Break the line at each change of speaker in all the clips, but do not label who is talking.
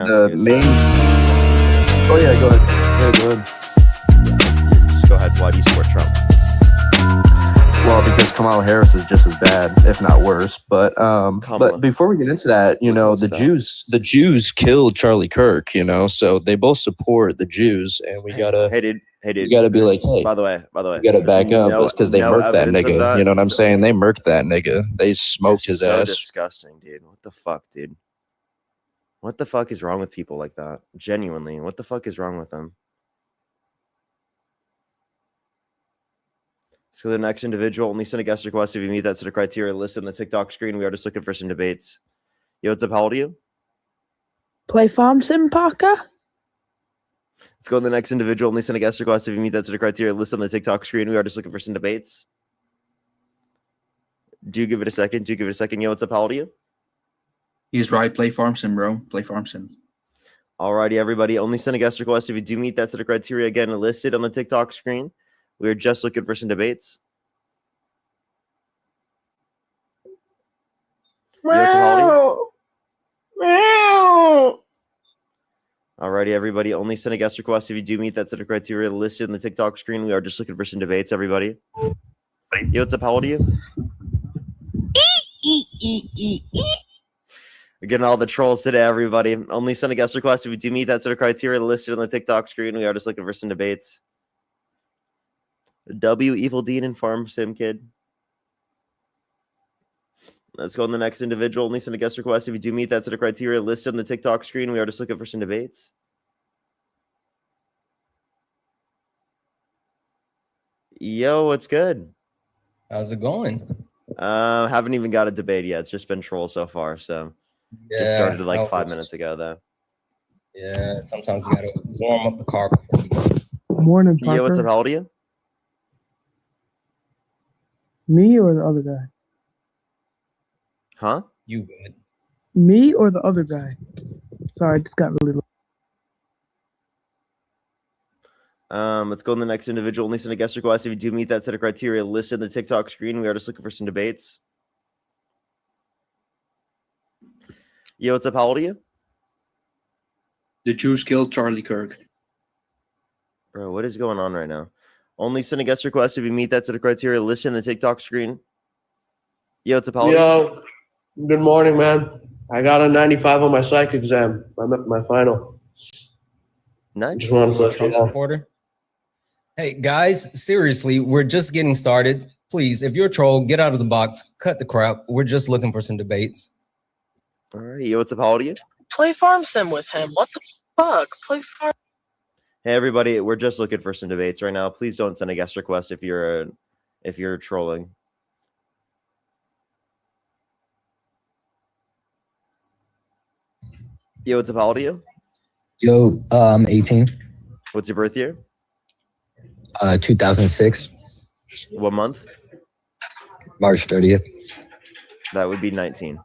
The main. Oh yeah, go ahead. Yeah, go ahead.
Just go ahead. Why do you support Trump?
Well, because Kamala Harris is just as bad, if not worse. But before we get into that, the Jews killed Charlie Kirk. So they both support the Jews, and we gotta.
Hey, dude.
You gotta be like, hey.
By the way,
you gotta back up because they murked that nigga. You know what I'm saying? They murked that nigga. They smoked his ass.
So disgusting, dude. What the fuck, dude? What the fuck is wrong with people like that? Genuinely, what the fuck is wrong with them? So the next individual, only send a guest request if you meet that set of criteria listed on the TikTok screen. We are just looking for some debates. Yo, what's up? How old are you?
Play Farm Sim, Parker?
Let's go to the next individual, only send a guest request if you meet that set of criteria listed on the TikTok screen. We are just looking for some debates. Do give it a second. Yo, what's up? How old are you?
He's right. Play Farm Sim, bro. Play Farm Sim.
Alrighty, everybody. Only send a guest request if you do meet that set of criteria again listed on the TikTok screen. We are just looking for some debates. Alrighty, everybody. Only send a guest request if you do meet that set of criteria listed in the TikTok screen. We are just looking for some debates, everybody. Yo, what's up? How old are you? We're getting all the trolls today, everybody. Only send a guest request if you do meet that set of criteria listed on the TikTok screen. We are just looking for some debates. W, Evil Dean, and Farm Sim Kid. Let's go on the next individual. Only send a guest request if you do meet that set of criteria listed on the TikTok screen. We are just looking for some debates. Yo, what's good?
How's it going?
Haven't even got a debate yet. It's just been troll so far. So just started like 5 minutes ago, though.
Yeah, sometimes we gotta warm up the car before we go.
Morning, Parker.
Yo, what's up? How old are you?
Me or the other guy?
Huh?
You good?
Me or the other guy? Sorry, I just got really low.
Let's go on the next individual. Only send a guest request if you do meet that set of criteria listed in the TikTok screen. We are just looking for some debates. Yo, what's up? How old are you?
The Jews killed Charlie Kirk.
Bro, what is going on right now? Only send a guest request if you meet that set of criteria listed in the TikTok screen. Yo, what's up? How old are you?
Yo, good morning, man. I got a 95 on my psych exam. I'm at my final.
Nice.
Just wanted to let you
Trump
know.
supporter. Hey guys, seriously, we're just getting started. Please, if you're a troll, get out of the box. Cut the crap. We're just looking for some debates.
All right. Yo, what's up? How old are you?
Play Farm Sim with him. What the fuck? Play Farm.
Hey, everybody. We're just looking for some debates right now. Please don't send a guest request if you're trolling. Yo, what's up? How old are you?
Yo, 18.
What's your birth year?
2006,
What month?
March 30th.
That would be 19.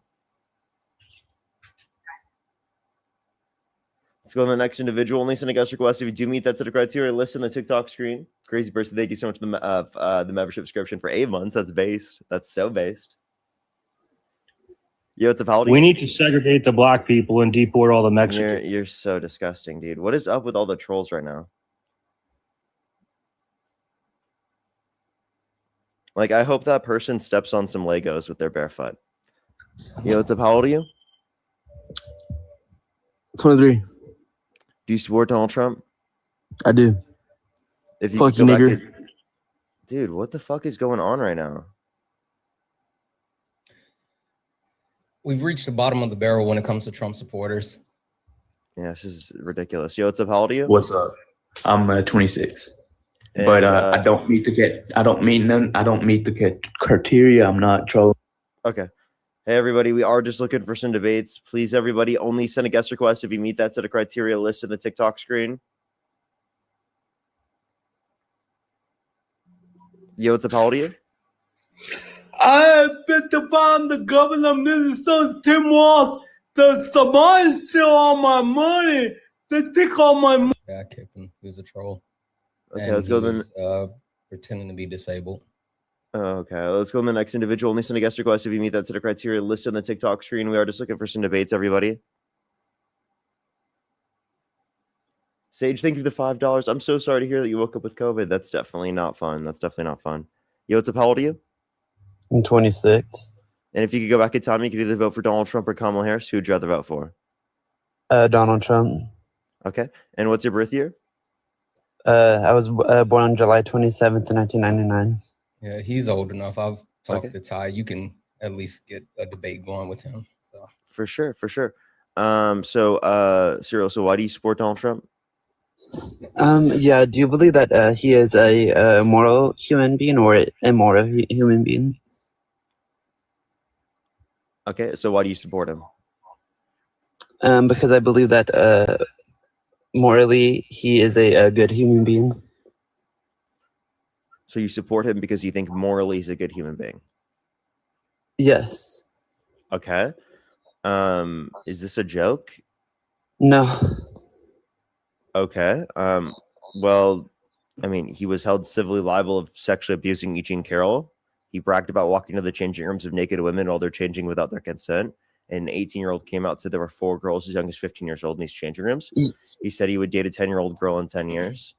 Let's go on the next individual. Only send a guest request if you do meet that set of criteria listed on the TikTok screen. Crazy person, thank you so much for the membership subscription for 8 months. That's based. That's so based. Yo, what's up? How old are you?
We need to segregate the black people and deport all the Mexicans.
You're so disgusting, dude. What is up with all the trolls right now? Like, I hope that person steps on some Legos with their bare foot. Yo, what's up? How old are you?
23.
Do you support Donald Trump?
I do.
If you
Fuck
could
you,
go back
nigger.
Dude, what the fuck is going on right now?
We've reached the bottom of the barrel when it comes to Trump supporters.
Yeah, this is ridiculous. Yo, what's up? How old are you?
What's up? I'm 26,
And,
but I don't meet the criteria. I'm not trolling.
Okay. Hey, everybody, we are just looking for some debates. Please, everybody, only send a guest request if you meet that set of criteria listed in the TikTok screen. Yo, what's up? How old are you?
I have been to find the governor of Minnesota, Tim Walz. The money's still on my money. They take all my money.
Yeah, I kicked him. He was a troll.
Okay,
And
let's go
he
then.
was, pretending to be disabled.
Okay, let's go on the next individual. Only send a guest request if you meet that set of criteria listed on the TikTok screen. We are just looking for some debates, everybody. Sage, thank you for the $5. I'm so sorry to hear that you woke up with COVID. That's definitely not fun. That's definitely not fun. Yo, what's up? How old are you?
I'm 26.
And if you could go back in time, you could either vote for Donald Trump or Kamala Harris. Who would you rather vote for?
Donald Trump.
Okay. And what's your birth year?
I was born on July 27th, 1999.
Yeah, he's old enough. I've talked
Okay.
to Ty. You can at least get a debate going with him. So
For sure. Cyril, so why do you support Donald Trump?
Yeah, do you believe that he is a moral human being or an immoral human being?
Okay, so why do you support him?
Because I believe that morally he is a good human being.
So you support him because you think morally he's a good human being?
Yes.
Okay. Is this a joke?
No.
Okay. Well, I mean, he was held civilly liable of sexually abusing Eugene Carroll. He bragged about walking to the changing rooms of naked women while they're changing without their consent. And an 18-year-old came out and said there were 4 girls as young as 15 years old in these changing rooms. He said he would date a 10-year-old girl in 10 years.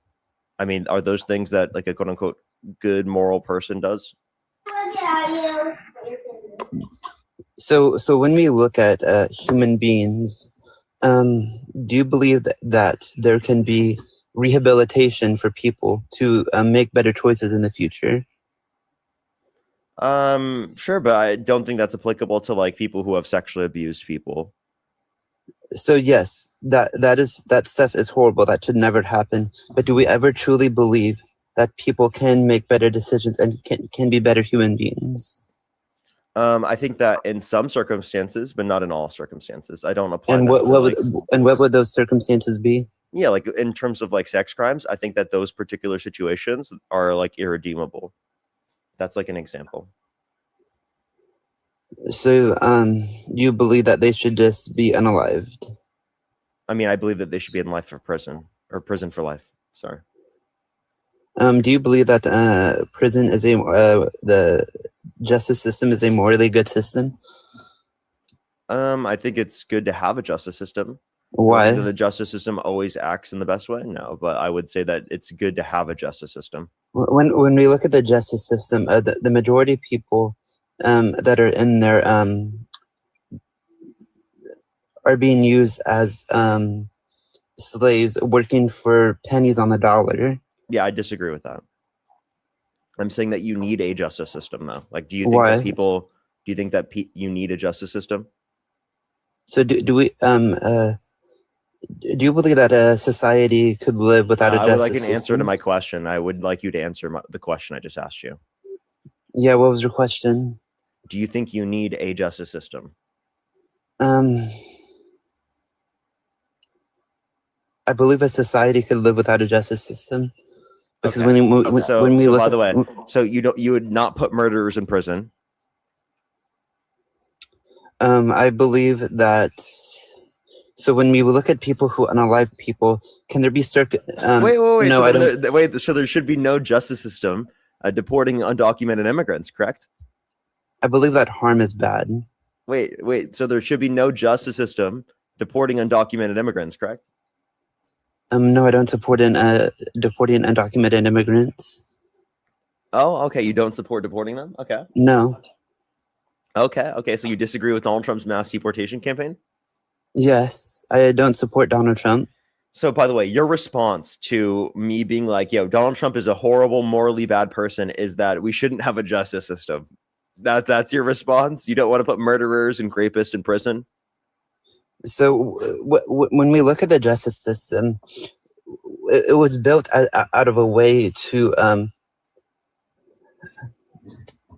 I mean, are those things that like a quote unquote good moral person does?
So when we look at human beings, do you believe that there can be rehabilitation for people to make better choices in the future?
Sure, but I don't think that's applicable to like people who have sexually abused people.
So yes, that stuff is horrible. That should never happen. But do we ever truly believe that people can make better decisions and can be better human beings?
I think that in some circumstances, but not in all circumstances. I don't apply.
And
that
what would those circumstances be?
Yeah, like in terms of like sex crimes, I think that those particular situations are like irredeemable. That's like an example.
So you believe that they should just be unalived?
I mean, I believe that they should be in life for prison or prison for life. Sorry.
Do you believe that prison is the justice system is a morally good system?
I think it's good to have a justice system.
Why?
The justice system always acts in the best way? No, but I would say that it's good to have a justice system.
When we look at the justice system, the majority of people that are in there are being used as slaves working for pennies on the dollar.
Yeah, I disagree with that. I'm saying that you need a justice system, though. Like, do you think that people? Do you think that you need a justice system?
So do we? Do you believe that a society could live without a justice system?
I would like an answer to my question. I would like you to answer the question I just asked you.
Yeah, what was your question?
Do you think you need a justice system?
I believe a society could live without a justice system. Because
okay.
when we look,
by the way, so you would not put murderers in prison?
I believe that. So when we look at people who unalive people, can there be
wait.
No,
so
I don't.
Wait. So there should be no justice system deporting undocumented immigrants, correct?
I believe that harm is bad.
Wait. So there should be no justice system deporting undocumented immigrants, correct?
No, I don't support deporting undocumented immigrants.
Oh, okay. You don't support deporting them? Okay.
No.
Okay. So you disagree with Donald Trump's mass deportation campaign?
Yes, I don't support Donald Trump.
So, by the way, your response to me being like, yo, Donald Trump is a horrible, morally bad person is that we shouldn't have a justice system. That's your response? You don't want to put murderers and rapists in prison?
So when we look at the justice system, it was built out of a way to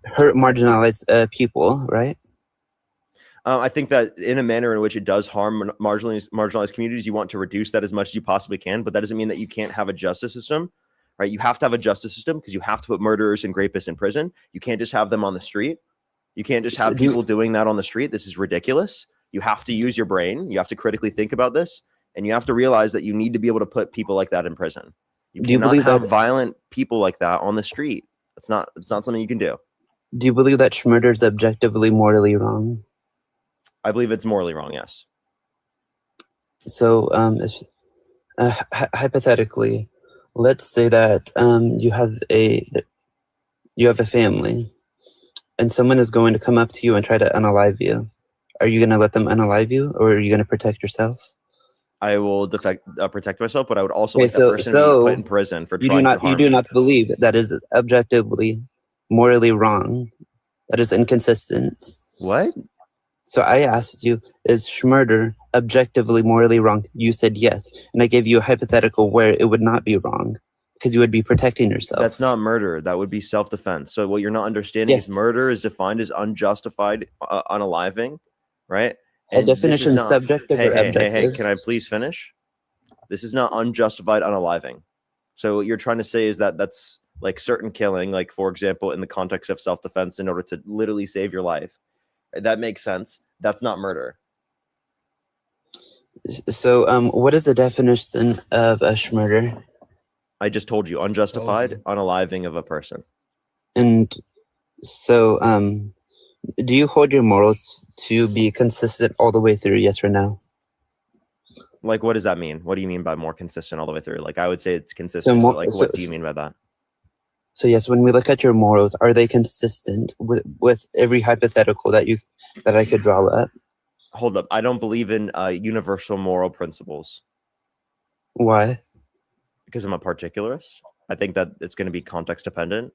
hurt marginalized people, right?
I think that in a manner in which it does harm marginalized communities, you want to reduce that as much as you possibly can, but that doesn't mean that you can't have a justice system, right? You have to have a justice system because you have to put murderers and rapists in prison. You can't just have them on the street. You can't just have people doing that on the street. This is ridiculous. You have to use your brain. You have to critically think about this, and you have to realize that you need to be able to put people like that in prison. You cannot have violent people like that on the street. It's not something you can do.
Do you believe that murder is objectively morally wrong?
I believe it's morally wrong, yes.
So hypothetically, let's say that you have a family, and someone is going to come up to you and try to unalive you. Are you going to let them unalive you, or are you going to protect yourself?
I will protect myself, but I would also like that person to be put in prison for trying to harm
You do not believe that is objectively, morally wrong. That is inconsistent.
What?
So I asked you, is murder objectively, morally wrong? You said yes. And I gave you a hypothetical where it would not be wrong because you would be protecting yourself.
That's not murder. That would be self-defense. So what you're not understanding is murder is defined as unjustified unaliving, right?
A definition is subjective or objective.
Hey, can I please finish? This is not unjustified unaliving. So what you're trying to say is that that's like certain killing, like for example, in the context of self-defense in order to literally save your life. That makes sense. That's not murder.
So what is the definition of a murder?
I just told you, unjustified unaliving of a person.
And so do you hold your morals to be consistent all the way through, yes or no?
Like, what does that mean? What do you mean by more consistent all the way through? Like, I would say it's consistent, but like, what do you mean by that?
So yes, when we look at your morals, are they consistent with every hypothetical that I could draw up?
Hold up. I don't believe in universal moral principles.
Why?
Because I'm a particularist. I think that it's going to be context dependent.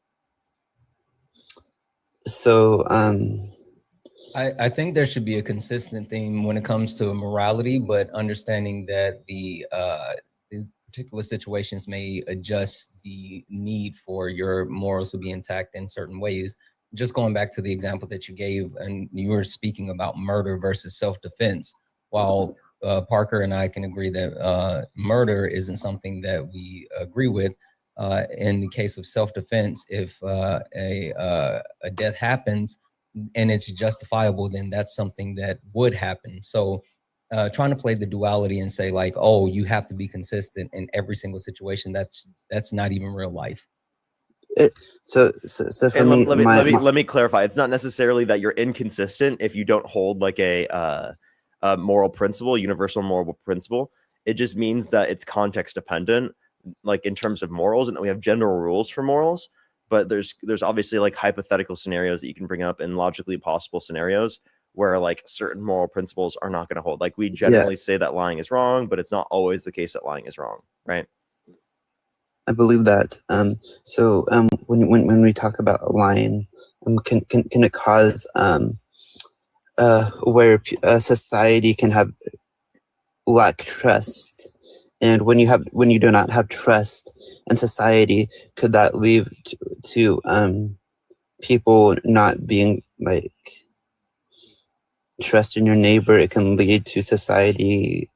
So
I think there should be a consistent theme when it comes to morality, but understanding that the particular situations may adjust the need for your morals to be intact in certain ways. Just going back to the example that you gave, and you were speaking about murder versus self-defense. While Parker and I can agree that murder isn't something that we agree with, in the case of self-defense, if a death happens and it's justifiable, then that's something that would happen. So trying to play the duality and say like, oh, you have to be consistent in every single situation, that's not even real life.
So for me,
let me clarify. It's not necessarily that you're inconsistent if you don't hold like a moral principle, universal moral principle. It just means that it's context dependent, like in terms of morals, and that we have general rules for morals. But there's obviously like hypothetical scenarios that you can bring up and logically possible scenarios where like certain moral principles are not going to hold. Like we generally say that lying is wrong, but it's not always the case that lying is wrong, right?
I believe that. So when we talk about lying, can it cause where society can have lack trust, and when you do not have trust in society, could that lead to people not being like trust in your neighbor? It can lead to society.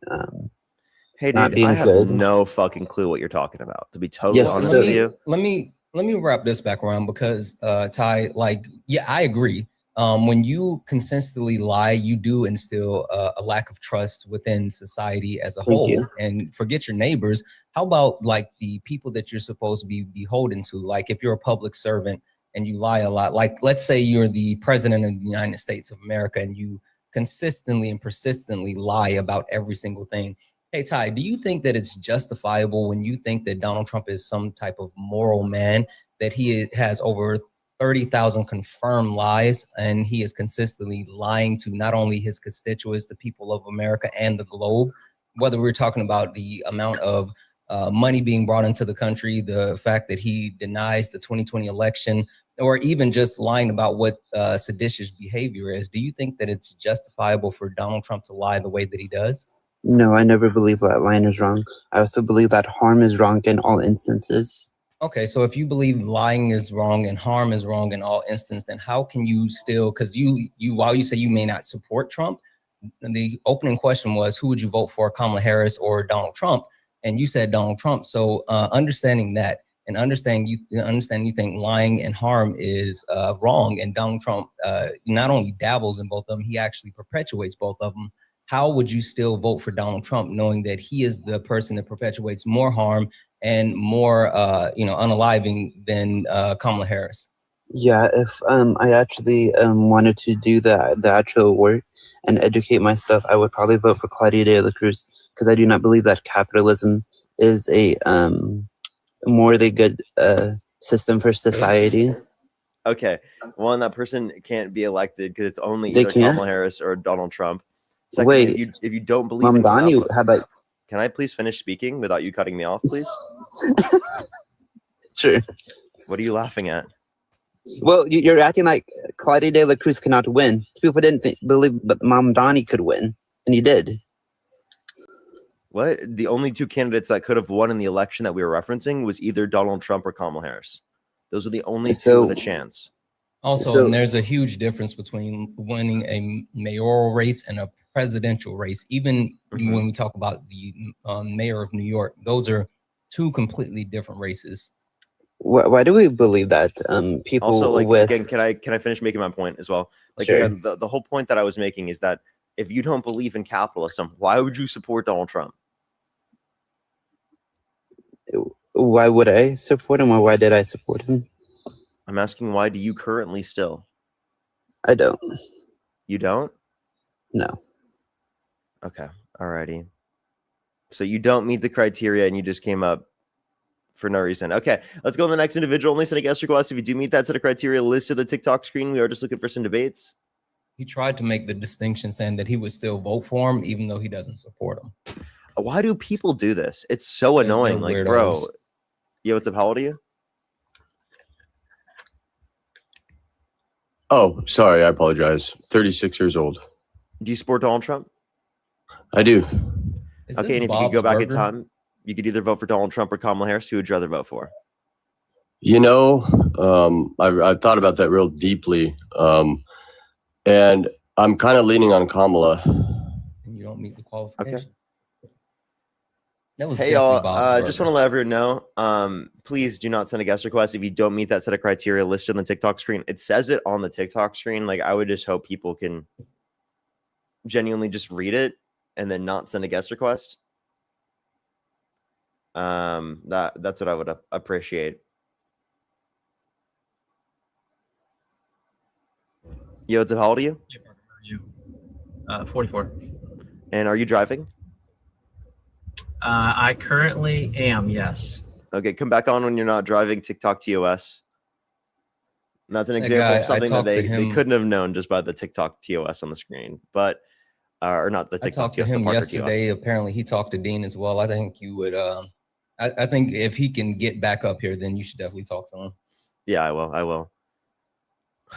Hey, dude, I have no fucking clue what you're talking about, to be totally honest with you.
Let me wrap this back around because, Ty, like, yeah, I agree. When you consistently lie, you do instill a lack of trust within society as a whole. And forget your neighbors. How about like the people that you're supposed to be beholden to? Like if you're a public servant and you lie a lot, like let's say you're the president of the United States of America and you consistently and persistently lie about every single thing. Hey, Ty, do you think that it's justifiable when you think that Donald Trump is some type of moral man, that he has over 30,000 confirmed lies and he is consistently lying to not only his constituents, the people of America and the globe, whether we're talking about the amount of money being brought into the country, the fact that he denies the 2020 election, or even just lying about what seditious behavior is? Do you think that it's justifiable for Donald Trump to lie the way that he does?
No, I never believe that lying is wrong. I also believe that harm is wrong in all instances.
Okay, so if you believe lying is wrong and harm is wrong in all instances, then how can you still, because you while you say you may not support Trump, the opening question was, who would you vote for, Kamala Harris or Donald Trump? And you said Donald Trump. So understanding that and understanding you think lying and harm is wrong, and Donald Trump not only dabbles in both of them, he actually perpetuates both of them. How would you still vote for Donald Trump, knowing that he is the person that perpetuates more harm and more, unaliving than Kamala Harris?
Yeah, if I actually wanted to do the actual work and educate myself, I would probably vote for Claudia de la Cruz because I do not believe that capitalism is a morally good system for society.
Okay, one, that person can't be elected because it's only
They
either
can't?
Kamala Harris or Donald Trump. Second,
Wait,
if you don't believe in
Mamdani had like.
can I please finish speaking without you cutting me off, please?
Sure.
What are you laughing at?
Well, you're acting like Claudia de la Cruz cannot win. People didn't believe that Mamdani could win, and he did.
What? The only two candidates that could have won in the election that we were referencing was either Donald Trump or Kamala Harris. Those are the only two with a chance.
Also, and there's a huge difference between winning a mayoral race and a presidential race. Even when we talk about the mayor of New York, those are two completely different races.
Why do we believe that? People
also, like,
with
again, can I finish making my point as well? Like,
Sure.
again, the whole point that I was making is that if you don't believe in capitalism, why would you support Donald Trump?
Why would I support him, or why did I support him?
I'm asking, why do you currently still?
I don't.
You don't?
No.
Okay. Alrighty. So you don't meet the criteria and you just came up for no reason. Okay. Let's go to the next individual. Only send a guest request if you do meet that set of criteria listed the TikTok screen. We are just looking for some debates.
He tried to make the distinction saying that he would still vote for him, even though he doesn't support him.
Why do people do this? It's so annoying. Like, bro. Yo, what's up? How old are you?
Oh, sorry. I apologize. 36 years old.
Do you support Donald Trump?
I do.
Okay, and if you could go back in time, you could either vote for Donald Trump or Kamala Harris. Who would you rather vote for?
You know, I've thought about that real deeply. And I'm kind of leaning on Kamala.
And you don't meet the qualification.
Okay.
That was
hey, y'all. Just want to let everyone know, please do not send a guest request if you don't meet that set of criteria listed on the TikTok screen. It says it on the TikTok screen. Like, I would just hope people can genuinely just read it and then not send a guest request. That's what I would appreciate. Yo, what's up? How old are you?
44.
And are you driving?
I currently am, yes.
Okay, come back on when you're not driving. TikTok TOS. And that's an example
guy,
of something that they
him-
couldn't have known just by the TikTok TOS on the screen. But or not the
I
TikTok
talked to
TOS, the
him
Parker
yesterday.
TOS.
Apparently, he talked to Dean as well. I think you would. I think if he can get back up here, then you should definitely talk to him.
Yeah, I will. I will.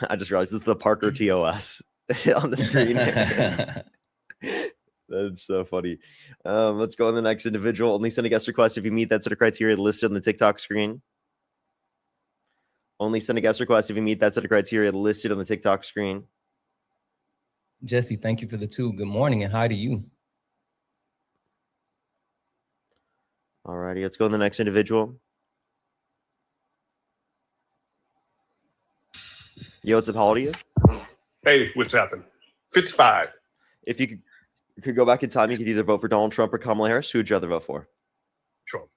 I just realized this is the Parker TOS on the screen. That's so funny. Let's go on the next individual. Only send a guest request if you meet that set of criteria listed on the TikTok screen. Only send a guest request if you meet that set of criteria listed on the TikTok screen.
Jesse, thank you for the 2. Good morning and hi to you.
Alrighty, let's go on the next individual. Yo, what's up? How old are you?
Hey, what's happening? 55.
If you could go back in time, you could either vote for Donald Trump or Kamala Harris. Who would you rather vote for?
Trump.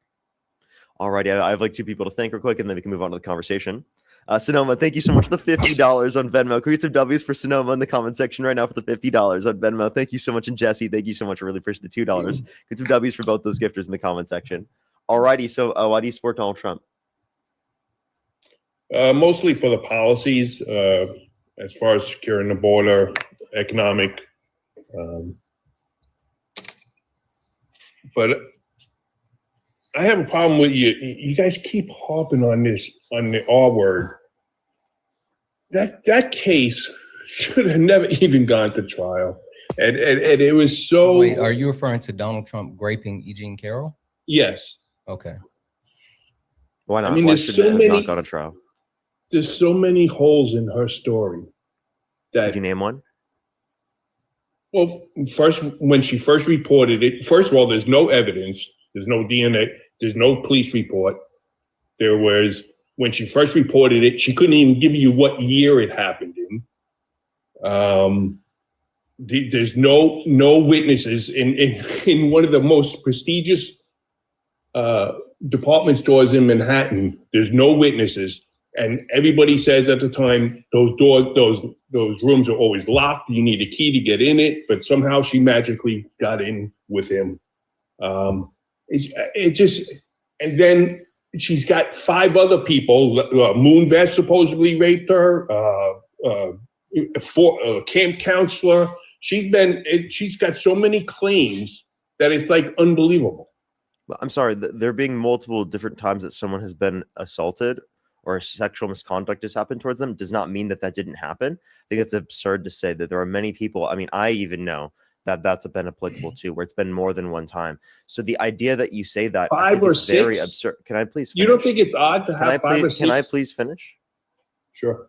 Alrighty, I have like 2 people to thank real quick, and then we can move on to the conversation. Sonoma, thank you so much for the $50 on Venmo. Can we get some W's for Sonoma in the comment section right now for the $50 on Venmo? Thank you so much. And Jesse, thank you so much. I really appreciate the $2. Get some W's for both those gifters in the comment section. Alrighty, so why do you support Donald Trump?
Mostly for the policies, as far as securing the border, economic. But I have a problem with you. You guys keep harping on this, on the R word. That case should have never even gone to trial. And it was so.
Wait, are you referring to Donald Trump graping E. Jean Carroll?
Yes.
Okay.
Why not?
I mean,
Why
there's
should
so
it have
many.
not gone to trial?
There's so many holes in her story.
Did you name one?
Well, first, when she first reported it, first of all, there's no evidence. There's no DNA. There's no police report. There was, when she first reported it, she couldn't even give you what year it happened in. There's no witnesses in one of the most prestigious department stores in Manhattan. There's no witnesses. And everybody says at the time, those rooms are always locked. You need a key to get in it, but somehow she magically got in with him. And then she's got 5 other people. Moonves supposedly raped her. A camp counselor. She's got so many claims that it's like unbelievable.
I'm sorry, there being multiple different times that someone has been assaulted or sexual misconduct has happened towards them does not mean that didn't happen. I think it's absurd to say that there are many people. I mean, I even know that that's been applicable too, where it's been more than one time. So the idea that you say that
5 or 6 is
very absurd. Can I please finish?
You don't think it's odd to have 5 or 6?
Can I please finish?
Sure.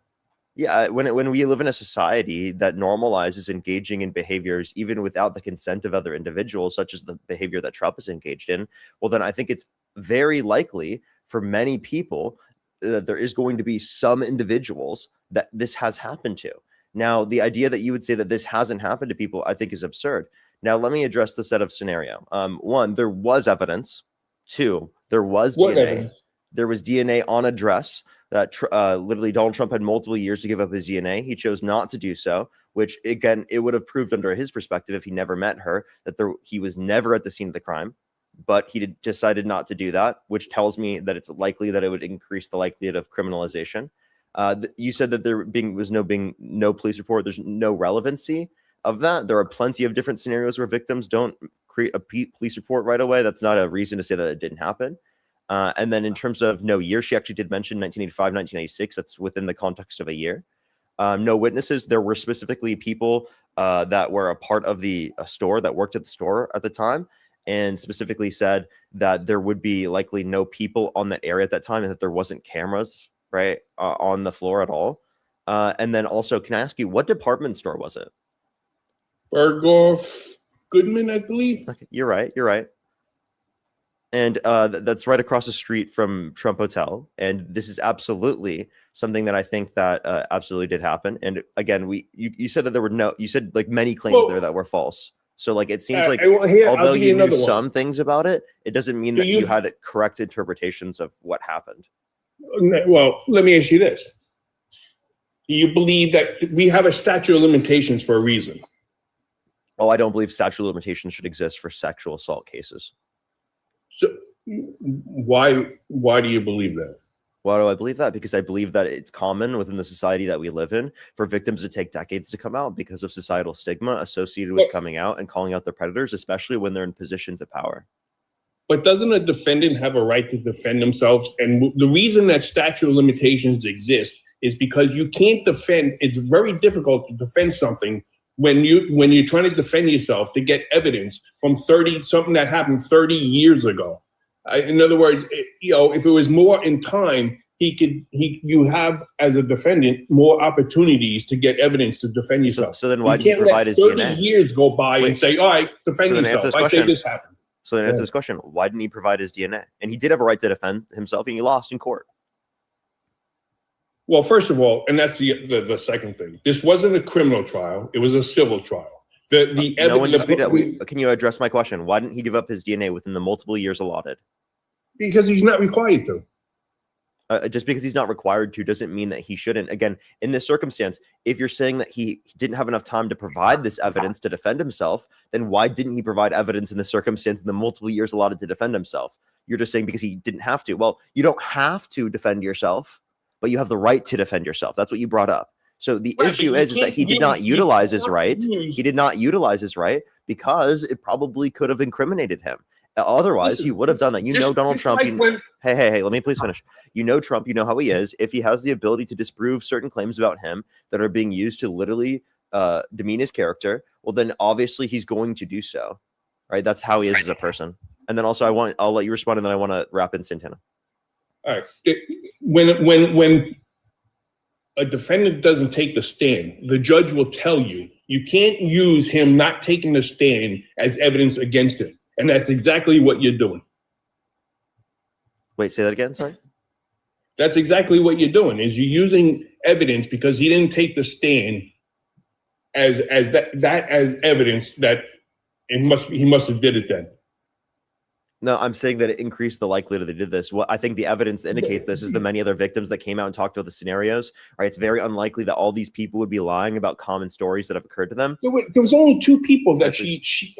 Yeah, when we live in a society that normalizes engaging in behaviors even without the consent of other individuals, such as the behavior that Trump is engaged in, well, then I think it's very likely for many people that there is going to be some individuals that this has happened to. Now, the idea that you would say that this hasn't happened to people, I think is absurd. Now, let me address the set of scenario. 1, there was evidence. 2, there was DNA.
Evidence?
There was DNA on a dress that literally Donald Trump had multiple years to give up his DNA. He chose not to do so, which again, it would have proved under his perspective if he never met her that he was never at the scene of the crime, but he decided not to do that, which tells me that it's likely that it would increase the likelihood of criminalization. You said that there was no police report. There's no relevancy of that. There are plenty of different scenarios where victims don't create a police report right away. That's not a reason to say that it didn't happen. And then in terms of no year, she actually did mention 1985, 1986. That's within the context of a year. No witnesses. There were specifically people that were a part of the store that worked at the store at the time, and specifically said that there would be likely no people on that area at that time and that there wasn't cameras on the floor at all. And then also, can I ask you, what department store was it?
Bergdorf Goodman, I believe.
Okay, you're right. And that's right across the street from Trump Hotel. And this is absolutely something that I think that absolutely did happen. And again, you said that there were you said like many claims there that were false. So like it seems like although you knew some things about it, it doesn't mean that you had correct interpretations of what happened.
Well, let me ask you this. Do you believe that we have a statute of limitations for a reason?
Oh, I don't believe statute of limitations should exist for sexual assault cases.
So why do you believe that?
Why do I believe that? Because I believe that it's common within the society that we live in for victims to take decades to come out because of societal stigma associated with coming out and calling out their predators, especially when they're in positions of power.
But doesn't a defendant have a right to defend themselves? And the reason that statute of limitations exists is because you can't defend. It's very difficult to defend something when you're trying to defend yourself to get evidence from something that happened 30 years ago. In other words, if it was more in time, you have as a defendant more opportunities to get evidence to defend yourself.
So then why did he provide his DNA?
30 years go by and say, all right, defend yourself. I say this happened.
So then answer this question. Why didn't he provide his DNA? And he did have a right to defend himself, and he lost in court.
Well, first of all, and that's the second thing. This wasn't a criminal trial. It was a civil trial.
No one disputed that. Can you address my question? Why didn't he give up his DNA within the multiple years allotted?
Because he's not required to.
Just because he's not required to doesn't mean that he shouldn't. Again, in this circumstance, if you're saying that he didn't have enough time to provide this evidence to defend himself, then why didn't he provide evidence in the circumstance in the multiple years allotted to defend himself? You're just saying because he didn't have to. Well, you don't have to defend yourself, but you have the right to defend yourself. That's what you brought up. So the issue is that he did not utilize his right. He did not utilize his right because it probably could have incriminated him. Otherwise, he would have done that. Donald Trump. Hey, let me please finish. You know Trump, you know how he is. If he has the ability to disprove certain claims about him that are being used to literally demean his character, well, then obviously he's going to do so. Right? That's how he is as a person. And then also I'll let you respond, and then I want to wrap in Santana.
All right. When a defendant doesn't take the stand, the judge will tell you can't use him not taking the stand as evidence against him. And that's exactly what you're doing.
Wait, say that again, sorry?
That's exactly what you're doing, is you're using evidence because he didn't take the stand as evidence that he must have did it then.
No, I'm saying that it increased the likelihood that they did this. What I think the evidence that indicates this is the many other victims that came out and talked about the scenarios. Right, it's very unlikely that all these people would be lying about common stories that have occurred to them.
There was only 2 people that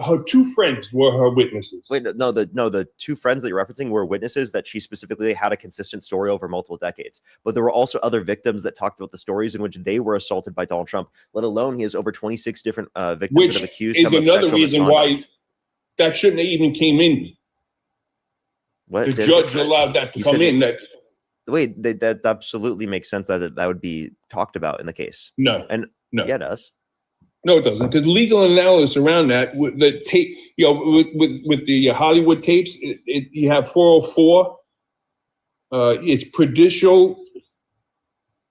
her 2 friends were her witnesses.
Wait, no, the 2 friends that you're referencing were witnesses that she specifically had a consistent story over multiple decades. But there were also other victims that talked about the stories in which they were assaulted by Donald Trump. Let alone he has over 26 different victims
Which
that have accused
is
him of
another
sexual
reason
misconduct.
why that shouldn't have even came in.
What?
The judge allowed that to come in.
Wait, that absolutely makes sense that would be talked about in the case.
No,
and
no,
yeah, it does.
No, it doesn't. Because legal analysis around that, with the tape, with the Hollywood tapes, you have 404. It's prejudicial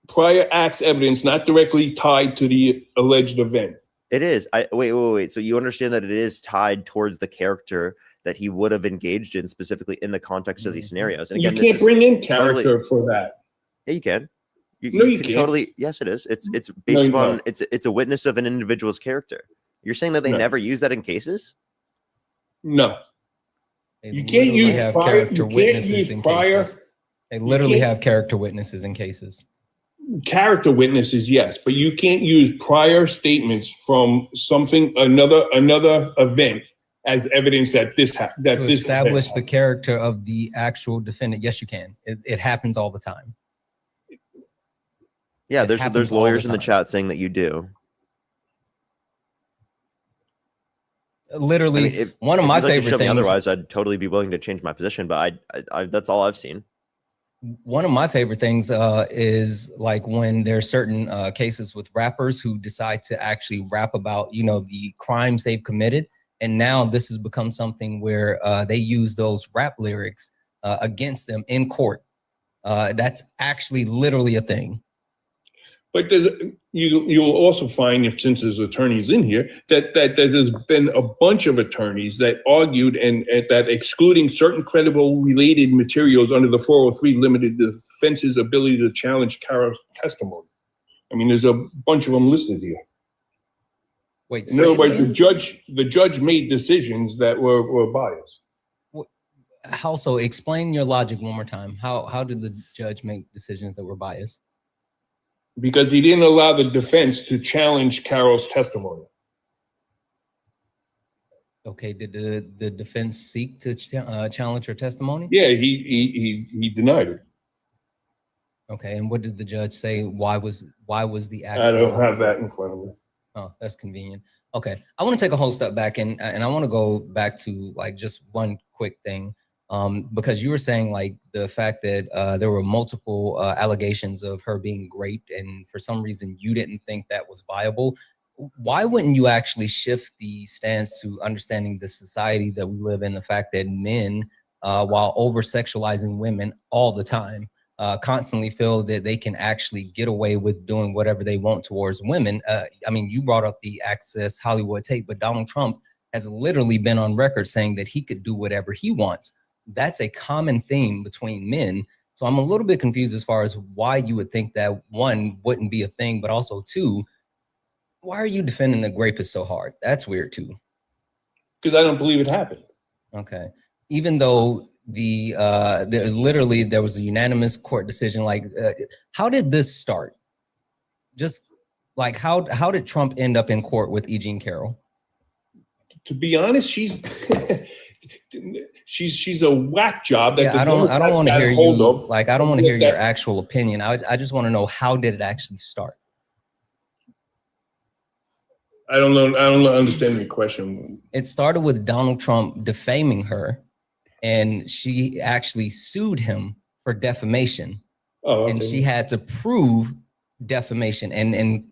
prior acts evidence, not directly tied to the alleged event.
It is. Wait. So you understand that it is tied towards the character that he would have engaged in, specifically in the context of these scenarios. And again,
you can't bring in character for that.
Yeah, you can.
You can't.
Totally. Yes, it is. It's based upon it's a witness of an individual's character. You're saying that they never use that in cases?
No.
You can't use character witnesses in cases. They literally have character witnesses in cases.
Character witnesses, yes, but you can't use prior statements from another event as evidence that this happened.
To establish the character of the actual defendant, yes, you can. It happens all the time.
Yeah, there's lawyers in the chat saying that you do.
Literally, one of my favorite things.
Otherwise, I'd totally be willing to change my position, but I that's all I've seen.
One of my favorite things is like when there's certain cases with rappers who decide to actually rap about, the crimes they've committed. And now this has become something where they use those rap lyrics against them in court. That's actually literally a thing.
But you'll also find, since there's attorneys in here, that there's been a bunch of attorneys that argued and that excluding certain credible related materials under the 403 limited the defense's ability to challenge Caro's testimony. I mean, there's a bunch of them listed here.
Wait,
in other words, the judge made decisions that were biased.
How so? Explain your logic one more time. How did the judge make decisions that were biased?
Because he didn't allow the defense to challenge Caro's testimony.
Okay, did the defense seek to challenge her testimony?
Yeah, he denied it.
Okay, and what did the judge say? Why was the actual?
I don't have that in front of me.
Oh, that's convenient. Okay, I want to take a whole step back and I want to go back to like just one quick thing. Because you were saying like the fact that there were multiple allegations of her being raped, and for some reason you didn't think that was viable. Why wouldn't you actually shift the stance to understanding the society that we live in, the fact that men, while over-sexualizing women all the time, constantly feel that they can actually get away with doing whatever they want towards women? I mean, you brought up the Access Hollywood tape, but Donald Trump has literally been on record saying that he could do whatever he wants. That's a common theme between men. So I'm a little bit confused as far as why you would think that, one, wouldn't be a thing, but also two, why are you defending the rapist so hard? That's weird too.
Because I don't believe it happened.
Okay. Even though there was a unanimous court decision, like how did this start? Just like how did Trump end up in court with E. Jean Carroll?
To be honest, she's a whack job. That
I don't want to hear you. Like, I don't want to hear your actual opinion. I just want to know, how did it actually start?
I don't know. I don't understand your question.
It started with Donald Trump defaming her, and she actually sued him for defamation.
Oh, okay.
And she had to prove defamation, and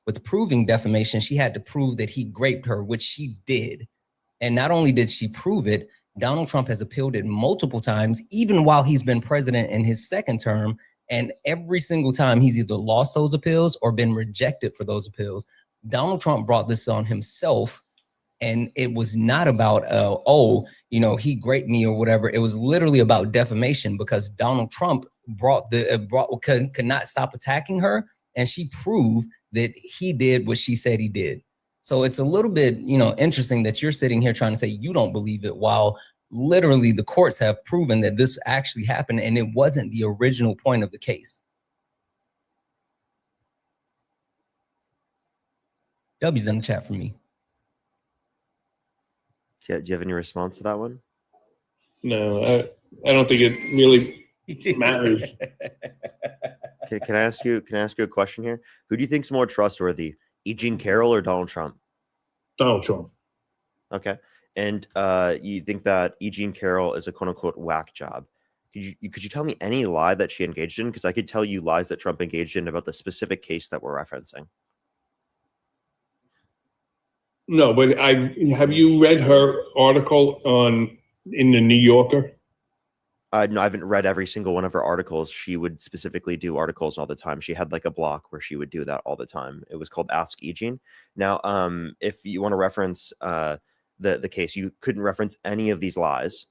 with proving defamation, she had to prove that he raped her, which she did. And not only did she prove it, Donald Trump has appealed it multiple times, even while he's been president in his second term. And every single time he's either lost those appeals or been rejected for those appeals. Donald Trump brought this on himself. And it was not about, he raped me or whatever. It was literally about defamation, because Donald Trump could not stop attacking her. And she proved that he did what she said he did. So it's a little bit, interesting that you're sitting here trying to say you don't believe it, while literally the courts have proven that this actually happened and it wasn't the original point of the case. W's in the chat for me.
Yeah, do you have any response to that one?
No, I don't think it really matters.
Can I ask you a question here? Who do you think is more trustworthy, E. Jean Carroll or Donald Trump?
Donald Trump.
Okay. And you think that E. Jean Carroll is a quote unquote whack job. Could you tell me any lie that she engaged in? Because I could tell you lies that Trump engaged in about the specific case that we're referencing.
No, but have you read her article in the New Yorker?
No, I haven't read every single one of her articles. She would specifically do articles all the time. She had like a block where she would do that all the time. It was called Ask E. Jean. Now, if you want to reference the case, you couldn't reference any of these lies.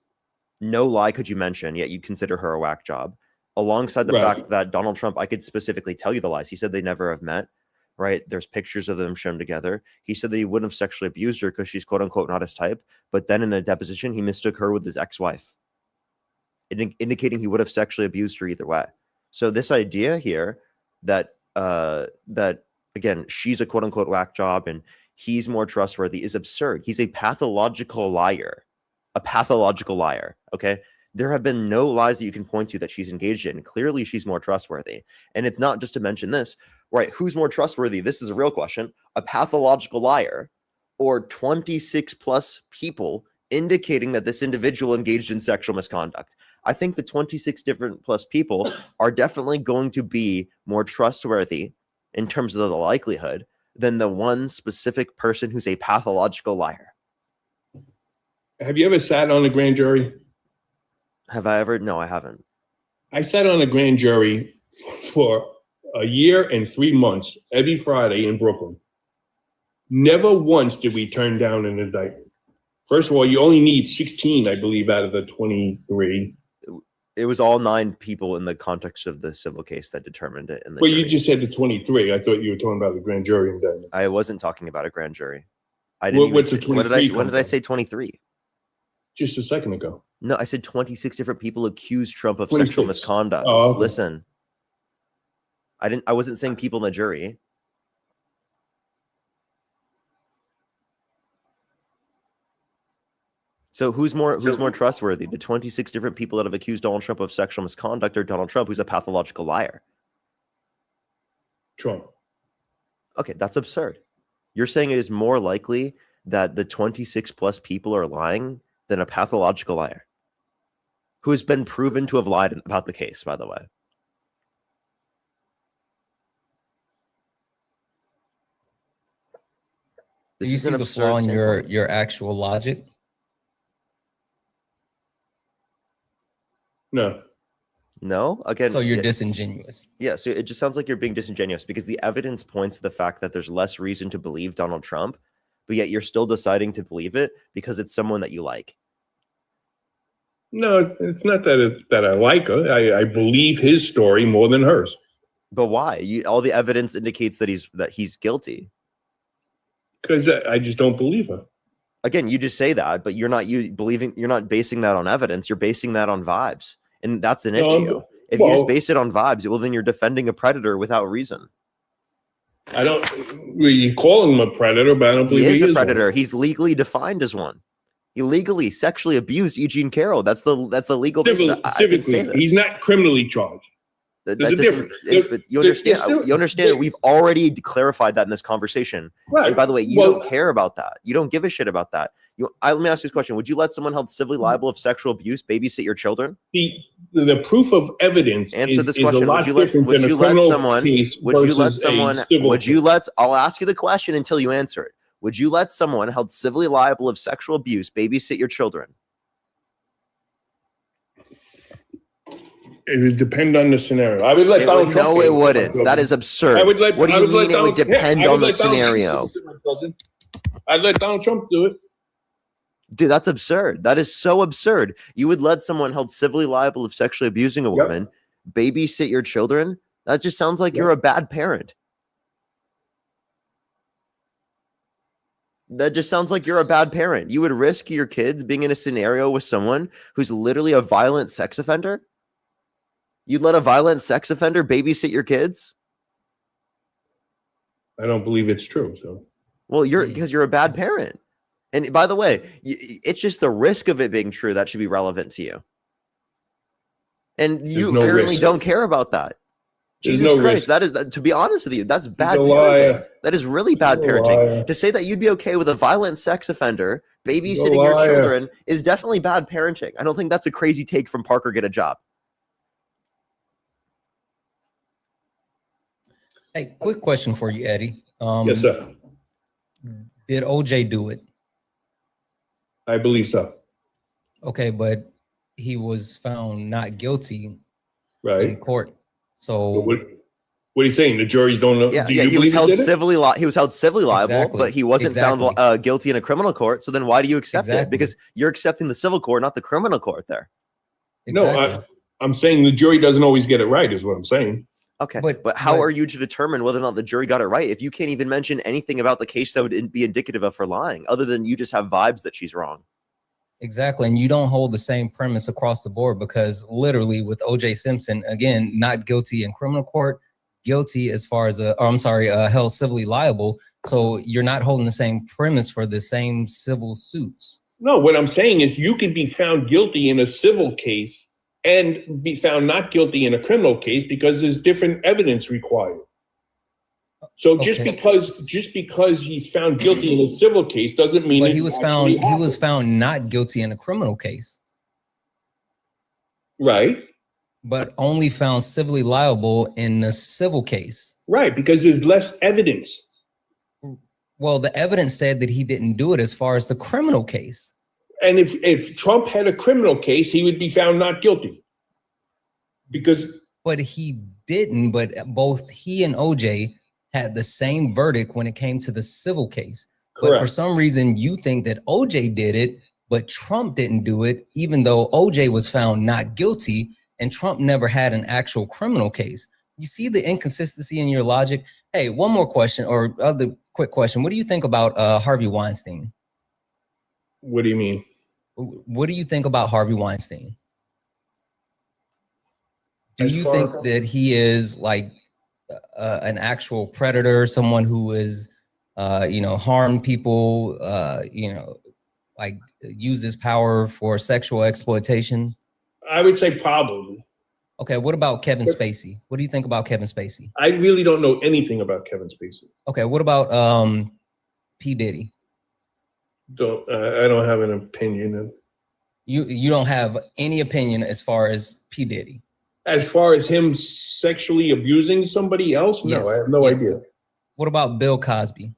No lie could you mention, yet you consider her a whack job. Alongside the fact that Donald Trump, I could specifically tell you the lies. He said they never have met. Right? There's pictures of them shown together. He said that he wouldn't have sexually abused her because she's quote unquote not his type. But then in a deposition, he mistook her with his ex-wife, indicating he would have sexually abused her either way. So this idea here that again, she's a quote unquote whack job and he's more trustworthy is absurd. He's a pathological liar. A pathological liar. Okay. There have been no lies that you can point to that she's engaged in. Clearly, she's more trustworthy. And it's not just to mention this, right? Who's more trustworthy? This is a real question. A pathological liar or 26 plus people indicating that this individual engaged in sexual misconduct. I think the 26 different plus people are definitely going to be more trustworthy in terms of the likelihood than the one specific person who's a pathological liar.
Have you ever sat on a grand jury?
Have I ever? No, I haven't.
I sat on a grand jury for a year and 3 months every Friday in Brooklyn. Never once did we turn down an indictment. First of all, you only need 16, I believe, out of the 23.
It was all 9 people in the context of the civil case that determined it.
Well, you just said the 23. I thought you were talking about the grand jury indictment.
I wasn't talking about a grand jury. I didn't.
What's the 23?
When did I say 23?
Just a second ago.
No, I said 26 different people accused Trump of
26.
sexual misconduct.
Oh, okay.
Listen, I wasn't saying people in the jury. So who's more trustworthy? The 26 different people that have accused Donald Trump of sexual misconduct or Donald Trump, who's a pathological liar?
Trump.
Okay, that's absurd. You're saying it is more likely that the 26 plus people are lying than a pathological liar who has been proven to have lied about the case, by the way.
Do you see the flaw in your actual logic?
No, again.
So you're disingenuous.
Yeah, so it just sounds like you're being disingenuous because the evidence points to the fact that there's less reason to believe Donald Trump, but yet you're still deciding to believe it because it's someone that you like.
No, it's not that I like her. I believe his story more than hers.
But why? All the evidence indicates that he's guilty.
Because I just don't believe her.
Again, you just say that, but you're not basing that on evidence. You're basing that on vibes. And that's an issue. If you just base it on vibes, well, then you're defending a predator without reason.
I don't really call him a predator, but I don't believe
he is a predator.
One.
He's legally defined as one. He legally sexually abused E. Jean Carroll. That's the legal thing.
Civically, he's not criminally charged. There's a difference.
But you understand? You understand that we've already clarified that in this conversation.
Right.
And by the way, you don't care about that. You don't give a shit about that. Let me ask you this question: would you let someone held civilly liable of sexual abuse babysit your children?
The proof of evidence
answer this question. Would you let someone? I'll ask you the question until you answer it. Would you let someone held civilly liable of sexual abuse babysit your children?
It would depend on the scenario. I would let Donald Trump.
No, it wouldn't. That is absurd. What do you mean it would depend on the scenario?
I'd let Donald Trump do it.
Dude, that's absurd. That is so absurd. You would let someone held civilly liable of sexually abusing a woman babysit your children? That just sounds like you're a bad parent. That just sounds like you're a bad parent. You would risk your kids being in a scenario with someone who's literally a violent sex offender? You'd let a violent sex offender babysit your kids?
I don't believe it's true. So,
well, because you're a bad parent. And by the way, it's just the risk of it being true that should be relevant to you. And you apparently don't care about that. Jesus Christ, that is, to be honest with you, that's bad parenting. That is really bad parenting. To say that you'd be okay with a violent sex offender babysitting your children is definitely bad parenting. I don't think that's a crazy take from Parker Get a Job.
Hey, quick question for you, Eddie.
Yes, sir.
Did OJ do it?
I believe so.
Okay, but he was found not guilty
in
court. So
what are you saying? The juries don't know?
Yeah, he was held civilly liable, but he wasn't found guilty in a criminal court. So then why do you accept it? Because you're accepting the civil court, not the criminal court there.
No, I'm saying the jury doesn't always get it right, is what I'm saying.
Okay, but how are you to determine whether or not the jury got it right if you can't even mention anything about the case that would be indicative of her lying, other than you just have vibes that she's wrong?
Exactly, and you don't hold the same premise across the board, because literally with OJ Simpson, again, not guilty in criminal court, guilty as far as held civilly liable. So you're not holding the same premise for the same civil suits.
No, what I'm saying is you can be found guilty in a civil case and be found not guilty in a criminal case because there's different evidence required. So just because he's found guilty in a civil case doesn't mean
he was found not guilty in a criminal case.
Right.
But only found civilly liable in the civil case.
Right, because there's less evidence.
Well, the evidence said that he didn't do it as far as the criminal case.
And if Trump had a criminal case, he would be found not guilty.
But he didn't, but both he and OJ had the same verdict when it came to the civil case. Correct. But for some reason, you think that OJ did it, but Trump didn't do it, even though OJ was found not guilty and Trump never had an actual criminal case. You see the inconsistency in your logic? Hey, one more question, or other quick question. What do you think about Harvey Weinstein?
What do you mean?
What do you think about Harvey Weinstein? Do you think that he is like an actual predator, someone who is, harmed people, like uses power for sexual exploitation?
I would say probably.
Okay, what about Kevin Spacey? What do you think about Kevin Spacey?
I really don't know anything about Kevin Spacey.
Okay, what about P. Diddy?
I don't have an opinion.
You don't have any opinion as far as P. Diddy?
As far as him sexually abusing somebody else? No, I have no idea.
What about Bill Cosby?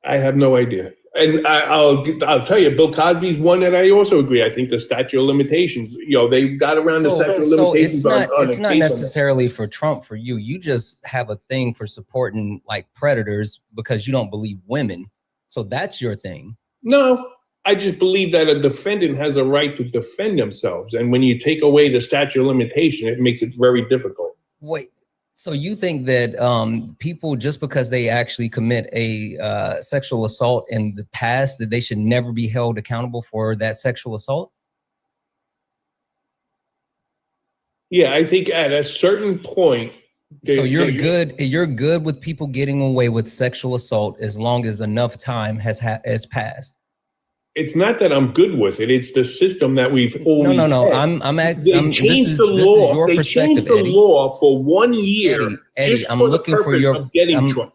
I have no idea. And I'll tell you, Bill Cosby's one that I also agree. I think the statute of limitations, they got around the statute of limitations.
It's not necessarily for Trump for you. You just have a thing for supporting like predators because you don't believe women. So that's your thing.
No, I just believe that a defendant has a right to defend themselves. And when you take away the statute of limitation, it makes it very difficult.
Wait, so you think that people, just because they actually commit a sexual assault in the past, that they should never be held accountable for that sexual assault?
Yeah, I think at a certain point.
So you're good with people getting away with sexual assault as long as enough time has passed.
It's not that I'm good with it. It's the system that we've always had.
No.
They changed the law. They changed the law for 1 year.
Eddie, I'm looking for your.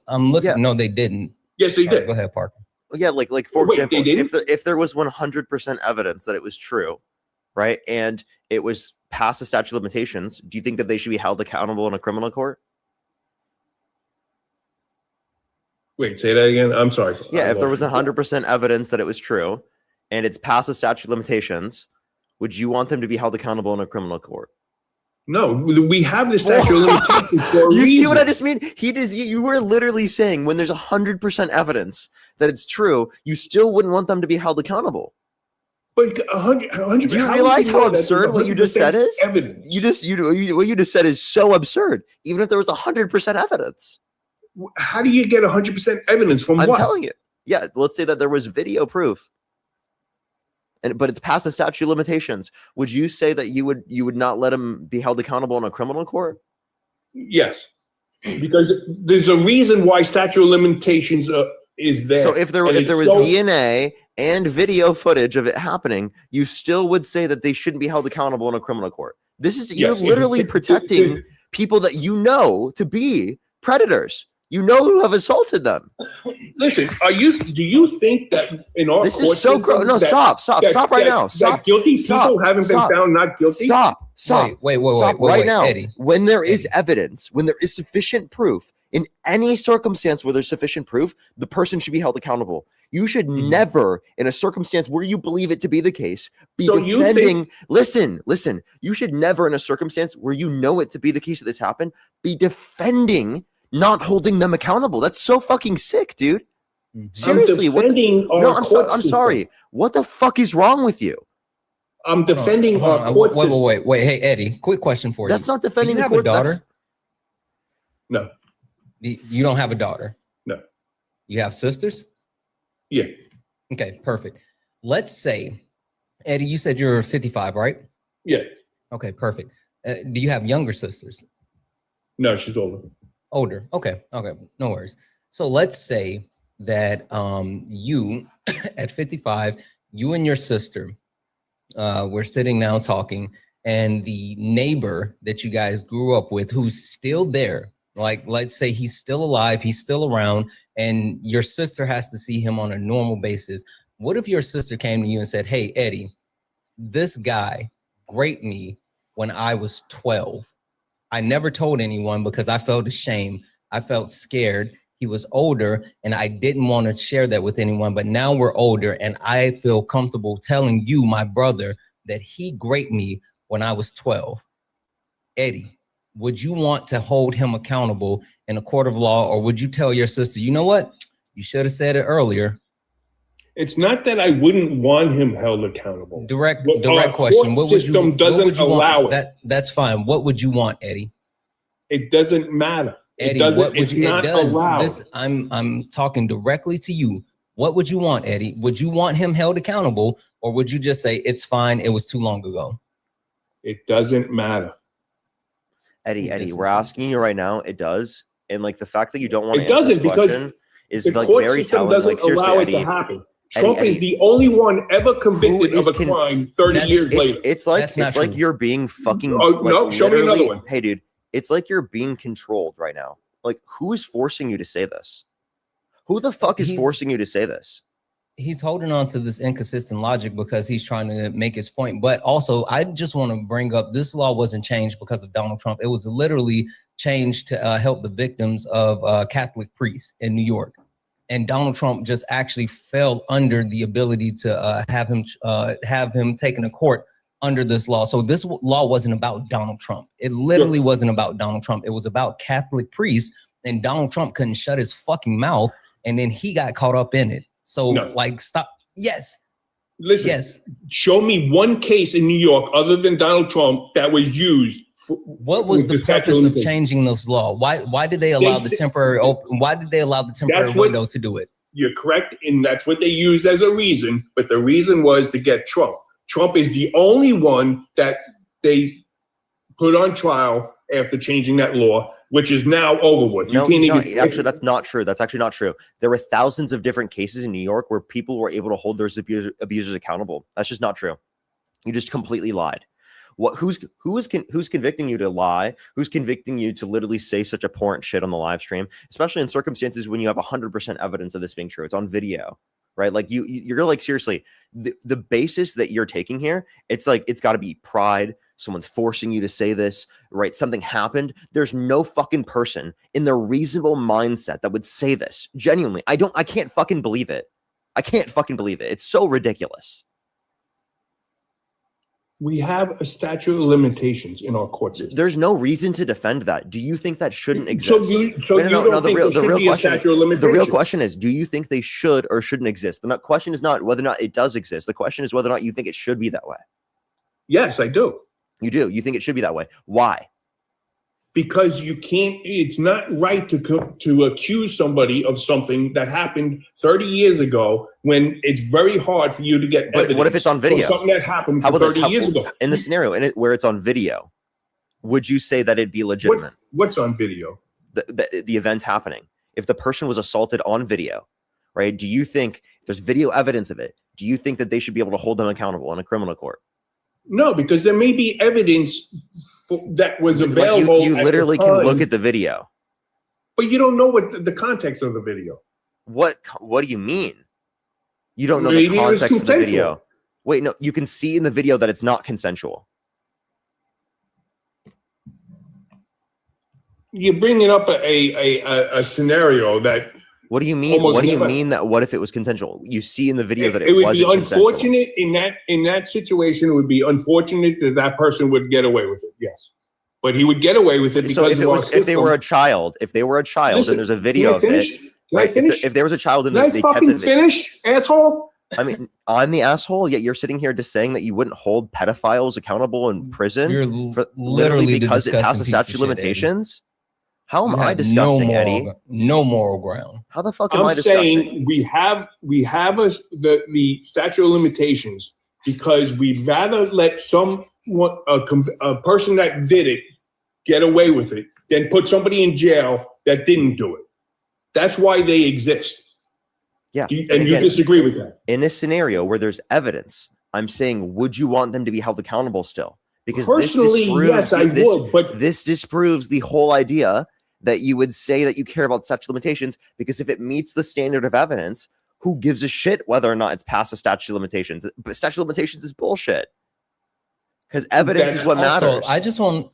I'm looking.
Yeah.
No, they didn't.
Yes, they did.
Go ahead, Parker.
Yeah, like for example, if there was 100% evidence that it was true, right, and it was past the statute of limitations, do you think that they should be held accountable in a criminal court?
Wait, say that again. I'm sorry.
Yeah, if there was 100% evidence that it was true and it's past the statute of limitations, would you want them to be held accountable in a criminal court?
No, we have the statute of limitations for a reason.
You see what I just mean? You were literally saying when there's 100% evidence that it's true, you still wouldn't want them to be held accountable.
But 100%.
Do you realize how absurd what you just said is? Evidence. What you just said is so absurd. Even if there was 100% evidence.
How do you get 100% evidence from what?
I'm telling you. Yeah, let's say that there was video proof, but it's past the statute of limitations. Would you say that you would not let him be held accountable in a criminal court?
Yes, because there's a reason why statute of limitations is there.
So if there was DNA and video footage of it happening, you still would say that they shouldn't be held accountable in a criminal court. You're literally protecting people that you know to be predators. You know who have assaulted them.
Listen, do you think that in our
this
court
is so gross? No, stop right now. Stop.
That guilty people haven't been found not guilty.
Stop.
Wait,
right now.
Eddie.
When there is evidence, when there is sufficient proof, in any circumstance where there's sufficient proof, the person should be held accountable. You should never, in a circumstance where you believe it to be the case, be defending. Listen. You should never, in a circumstance where you know it to be the case that this happened, be defending not holding them accountable. That's so fucking sick, dude. Seriously, I'm sorry. What the fuck is wrong with you?
I'm defending our court system.
Wait. Hey, Eddie, quick question for you.
That's not defending
the
court.
Do you have a daughter?
No.
You don't have a daughter?
No.
You have sisters?
Yeah.
Okay, perfect. Let's say, Eddie, you said you're 55, right?
Yeah.
Okay, perfect. Do you have younger sisters?
No, she's older.
Older. Okay. No worries. So let's say that you at 55, you and your sister were sitting down talking, and the neighbor that you guys grew up with, who's still there, like let's say he's still alive, he's still around, and your sister has to see him on a normal basis. What if your sister came to you and said, "Hey, Eddie, this guy raped me when I was 12. I never told anyone because I felt ashamed. I felt scared. He was older and I didn't want to share that with anyone. But now we're older and I feel comfortable telling you, my brother, that he raped me when I was 12. Eddie, would you want to hold him accountable in a court of law, or would you tell your sister, you know what? You should have said it earlier.
It's not that I wouldn't want him held accountable.
Direct question. What would you,
doesn't allow
it. That's fine. What would you want, Eddie?
It doesn't matter.
Eddie, what would you? It does. I'm talking directly to you. What would you want, Eddie? Would you want him held accountable, or would you just say it's fine? It was too long ago.
It doesn't matter.
Eddie, we're asking you right now. It does, and like the fact that you don't want to.
It doesn't, because
is
the
like
court
very
system
telling.
doesn't
Like seriously,
allow it
Eddie,
to happen. Trump is the only one ever convicted of a crime 30 years later.
It's like you're being fucking.
Oh, no, show me another one.
Hey, dude, it's like you're being controlled right now. Like, who is forcing you to say this? Who the fuck is forcing you to say this?
He's holding on to this inconsistent logic because he's trying to make his point. But also, I just want to bring up, this law wasn't changed because of Donald Trump. It was literally changed to help the victims of Catholic priests in New York. And Donald Trump just actually fell under the ability to have him taken to court under this law. So this law wasn't about Donald Trump. It literally wasn't about Donald Trump. It was about Catholic priests, and Donald Trump couldn't shut his fucking mouth, and then he got caught up in it. So like, stop. Yes.
Listen,
yes.
Show me one case in New York other than Donald Trump that was used.
What was the purpose of changing this law? Why did they allow the temporary open? Why did they allow the temporary window to do it?
You're correct, and that's what they used as a reason. But the reason was to get Trump. Trump is the only one that they put on trial after changing that law, which is now over with.
No, actually, that's not true. That's actually not true. There were thousands of different cases in New York where people were able to hold their abusers accountable. That's just not true. You just completely lied. Who's convicting you to lie? Who's convicting you to literally say such abhorrent shit on the live stream, especially in circumstances when you have 100% evidence of this being true? It's on video, right? Like you're like, seriously, the basis that you're taking here, it's like, it's got to be pride. Someone's forcing you to say this, right? Something happened. There's no fucking person in their reasonable mindset that would say this. Genuinely, I can't fucking believe it. I can't fucking believe it. It's so ridiculous.
We have a statute of limitations in our court system.
There's no reason to defend that. Do you think that shouldn't exist? The real question is, do you think they should or shouldn't exist? The question is not whether or not it does exist. The question is whether or not you think it should be that way.
Yes, I do.
You do. You think it should be that way. Why?
because you can't. It's not right to accuse somebody of something that happened 30 years ago when it's very hard for you to get evidence.
But what if it's on video?
Something that happened 30 years ago.
In the scenario where it's on video, would you say that it'd be legitimate?
What's on video?
The event happening. If the person was assaulted on video, right? Do you think if there's video evidence of it? Do you think that they should be able to hold them accountable in a criminal court?
No, because there may be evidence that was available.
You literally can look at the video,
but you don't know what the context of the video.
What do you mean? You don't know the context of the video. Wait, no, you can see in the video that it's not consensual.
You're bringing up a scenario that.
What do you mean? What do you mean that? What if it was consensual? You see in the video that it
would
wasn't
be unfortunate in that situation. It would be unfortunate that person would get away with it. Yes, but he would get away with it because
if they were a child, and there's a video of it, right? If there was a child and they kept it,
finish, asshole.
I mean, I'm the asshole. Yet you're sitting here just saying that you wouldn't hold pedophiles accountable in prison for literally because it passed the statute of limitations. How am I disgusting, Eddie?
No moral ground.
How the fuck am I disgusting?
I'm saying we have the statute of limitations because we'd rather let a person that did it get away with it than put somebody in jail that didn't do it. That's why they exist.
Yeah.
You disagree with that?
In a scenario where there's evidence, I'm saying, would you want them to be held accountable still? Because
personally, yes, I would. But
this disproves the whole idea that you would say that you care about statute of limitations, because if it meets the standard of evidence, who gives a shit whether or not it's past the statute of limitations? But statute of limitations is bullshit. Because evidence is what matters.
I just want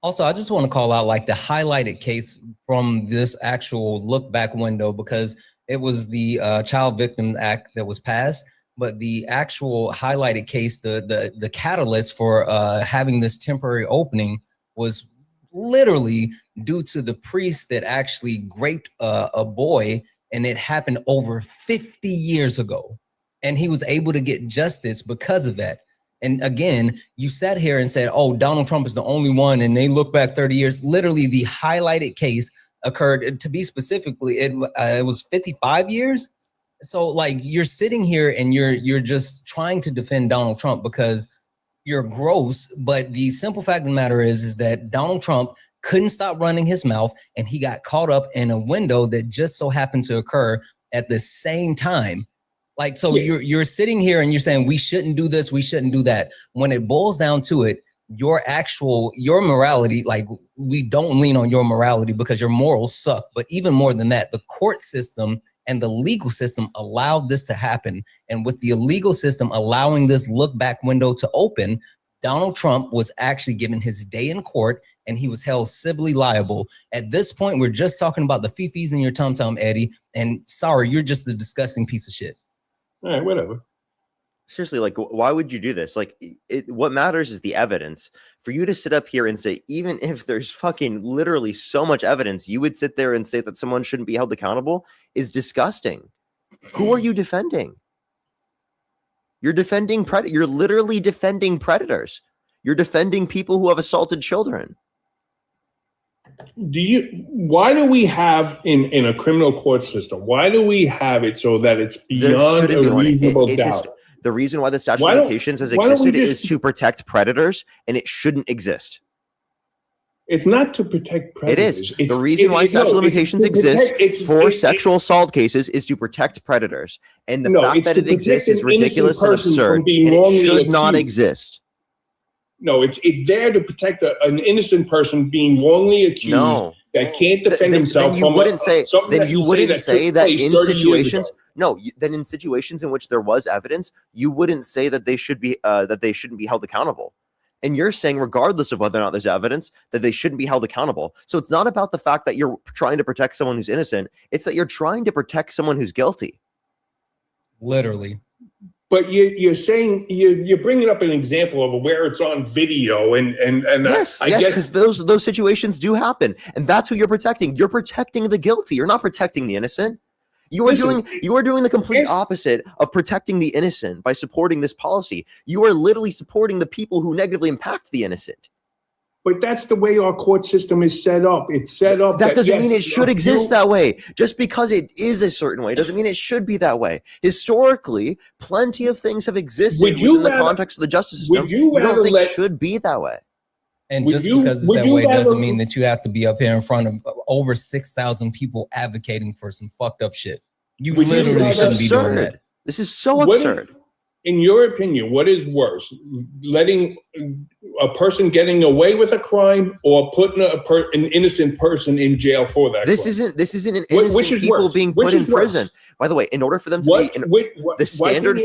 to call out like the highlighted case from this actual look back window, because it was the Child Victim Act that was passed, but the actual highlighted case, the catalyst for having this temporary opening was literally due to the priest that actually raped a boy, and it happened over 50 years ago, and he was able to get justice because of that. And again, you sat here and said, oh, Donald Trump is the only one, and they look back 30 years. Literally, the highlighted case occurred, to be specifically, it was 55 years. So like, you're sitting here and you're just trying to defend Donald Trump because you're gross. But the simple fact of the matter is that Donald Trump couldn't stop running his mouth, and he got caught up in a window that just so happened to occur at the same time. Like, so you're sitting here and you're saying we shouldn't do this, we shouldn't do that. When it boils down to it, your morality, like, we don't lean on your morality because your morals suck. But even more than that, the court system and the legal system allowed this to happen. And with the legal system allowing this look back window to open, Donald Trump was actually given his day in court, and he was held civilly liable. At this point, we're just talking about the fifis in your tum-tum, Eddie. And sorry, you're just a disgusting piece of shit.
All right, whatever.
Seriously, like, why would you do this? Like, what matters is the evidence. For you to sit up here and say, even if there's fucking literally so much evidence, you would sit there and say that someone shouldn't be held accountable is disgusting. Who are you defending? You're defending You're literally defending predators. You're defending people who have assaulted children.
Why do we have in a criminal court system? Why do we have it so that it's beyond a reasonable doubt?
The reason why the statute of limitations has existed is to protect predators, and it shouldn't exist.
It's not to protect predators.
It is. The reason why statute of limitations exists for sexual assault cases is to protect predators. And the fact that it exists is ridiculous and absurd, and it should not exist.
No, it's there to protect an innocent person being wrongly accused that can't defend himself.
Then you wouldn't say that in situations. No, then in situations in which there was evidence, you wouldn't say that they should be that they shouldn't be held accountable. And you're saying, regardless of whether or not there's evidence, that they shouldn't be held accountable. So it's not about the fact that you're trying to protect someone who's innocent. It's that you're trying to protect someone who's guilty.
Literally.
But you're saying you're bringing up an example of where it's on video, and
yes, because those situations do happen, and that's who you're protecting. You're protecting the guilty. You're not protecting the innocent. You are doing the complete opposite of protecting the innocent by supporting this policy. You are literally supporting the people who negatively impact the innocent.
But that's the way our court system is set up. It's set up.
That doesn't
yes,
mean it should exist that way. Just because it is a certain way doesn't mean it should be that way. Historically, plenty of things have existed within the context of the justice system. You don't think it should be that way.
And just because it's that way doesn't mean that you have to be up here in front of over 6,000 people advocating for some fucked up shit. You literally shouldn't be doing that.
This is so absurd.
In your opinion, what is worse, letting a person getting away with a crime or putting an innocent person in jail for that?
This isn't an innocent people being put in prison. By the way, in order for them to the standard.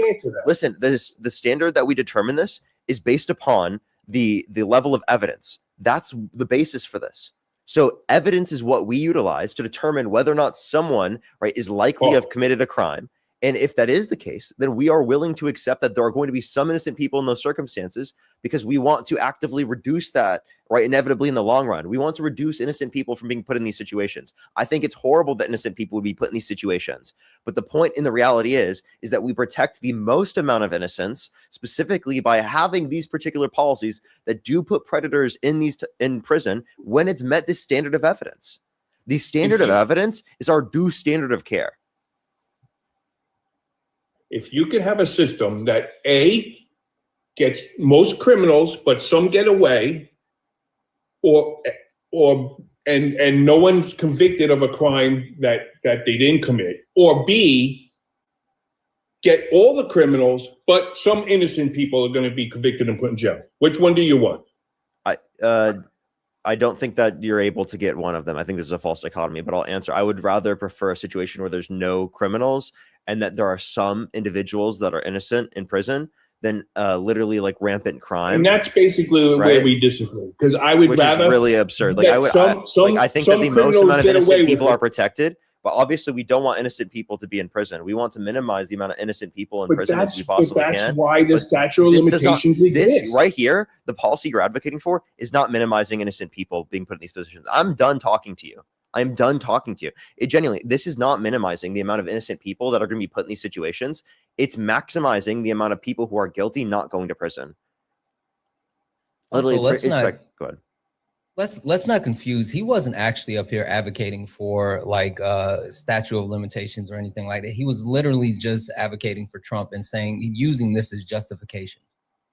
Listen, the standard that we determine this is based upon the level of evidence. That's the basis for this. So evidence is what we utilize to determine whether or not someone is likely to have committed a crime. And if that is the case, then we are willing to accept that there are going to be some innocent people in those circumstances because we want to actively reduce that, inevitably in the long run. We want to reduce innocent people from being put in these situations. I think it's horrible that innocent people would be put in these situations. But the point in the reality is that we protect the most amount of innocence, specifically by having these particular policies that do put predators in prison when it's met this standard of evidence. The standard of evidence is our due standard of care.
If you could have a system that A, gets most criminals, but some get away, and no one's convicted of a crime that they didn't commit, or B, get all the criminals, but some innocent people are going to be convicted and put in jail. Which one do you want?
I don't think that you're able to get one of them. I think this is a false dichotomy, but I'll answer. I would rather prefer a situation where there's no criminals and that there are some individuals that are innocent in prison than literally like rampant crime.
And that's basically where we disagree. Because I would rather,
is really absurd. Like I think that the most amount of innocent people are protected, but obviously we don't want innocent people to be in prison. We want to minimize the amount of innocent people in prison as we possibly can.
That's why the statute of limitations exists.
This right here, the policy you're advocating for, is not minimizing innocent people being put in these positions. I'm done talking to you. I'm done talking to you. It genuinely, this is not minimizing the amount of innocent people that are going to be put in these situations. It's maximizing the amount of people who are guilty not going to prison.
Also,
go ahead.
Let's not confuse. He wasn't actually up here advocating for like statute of limitations or anything like that. He was literally just advocating for Trump and saying, using this as justification.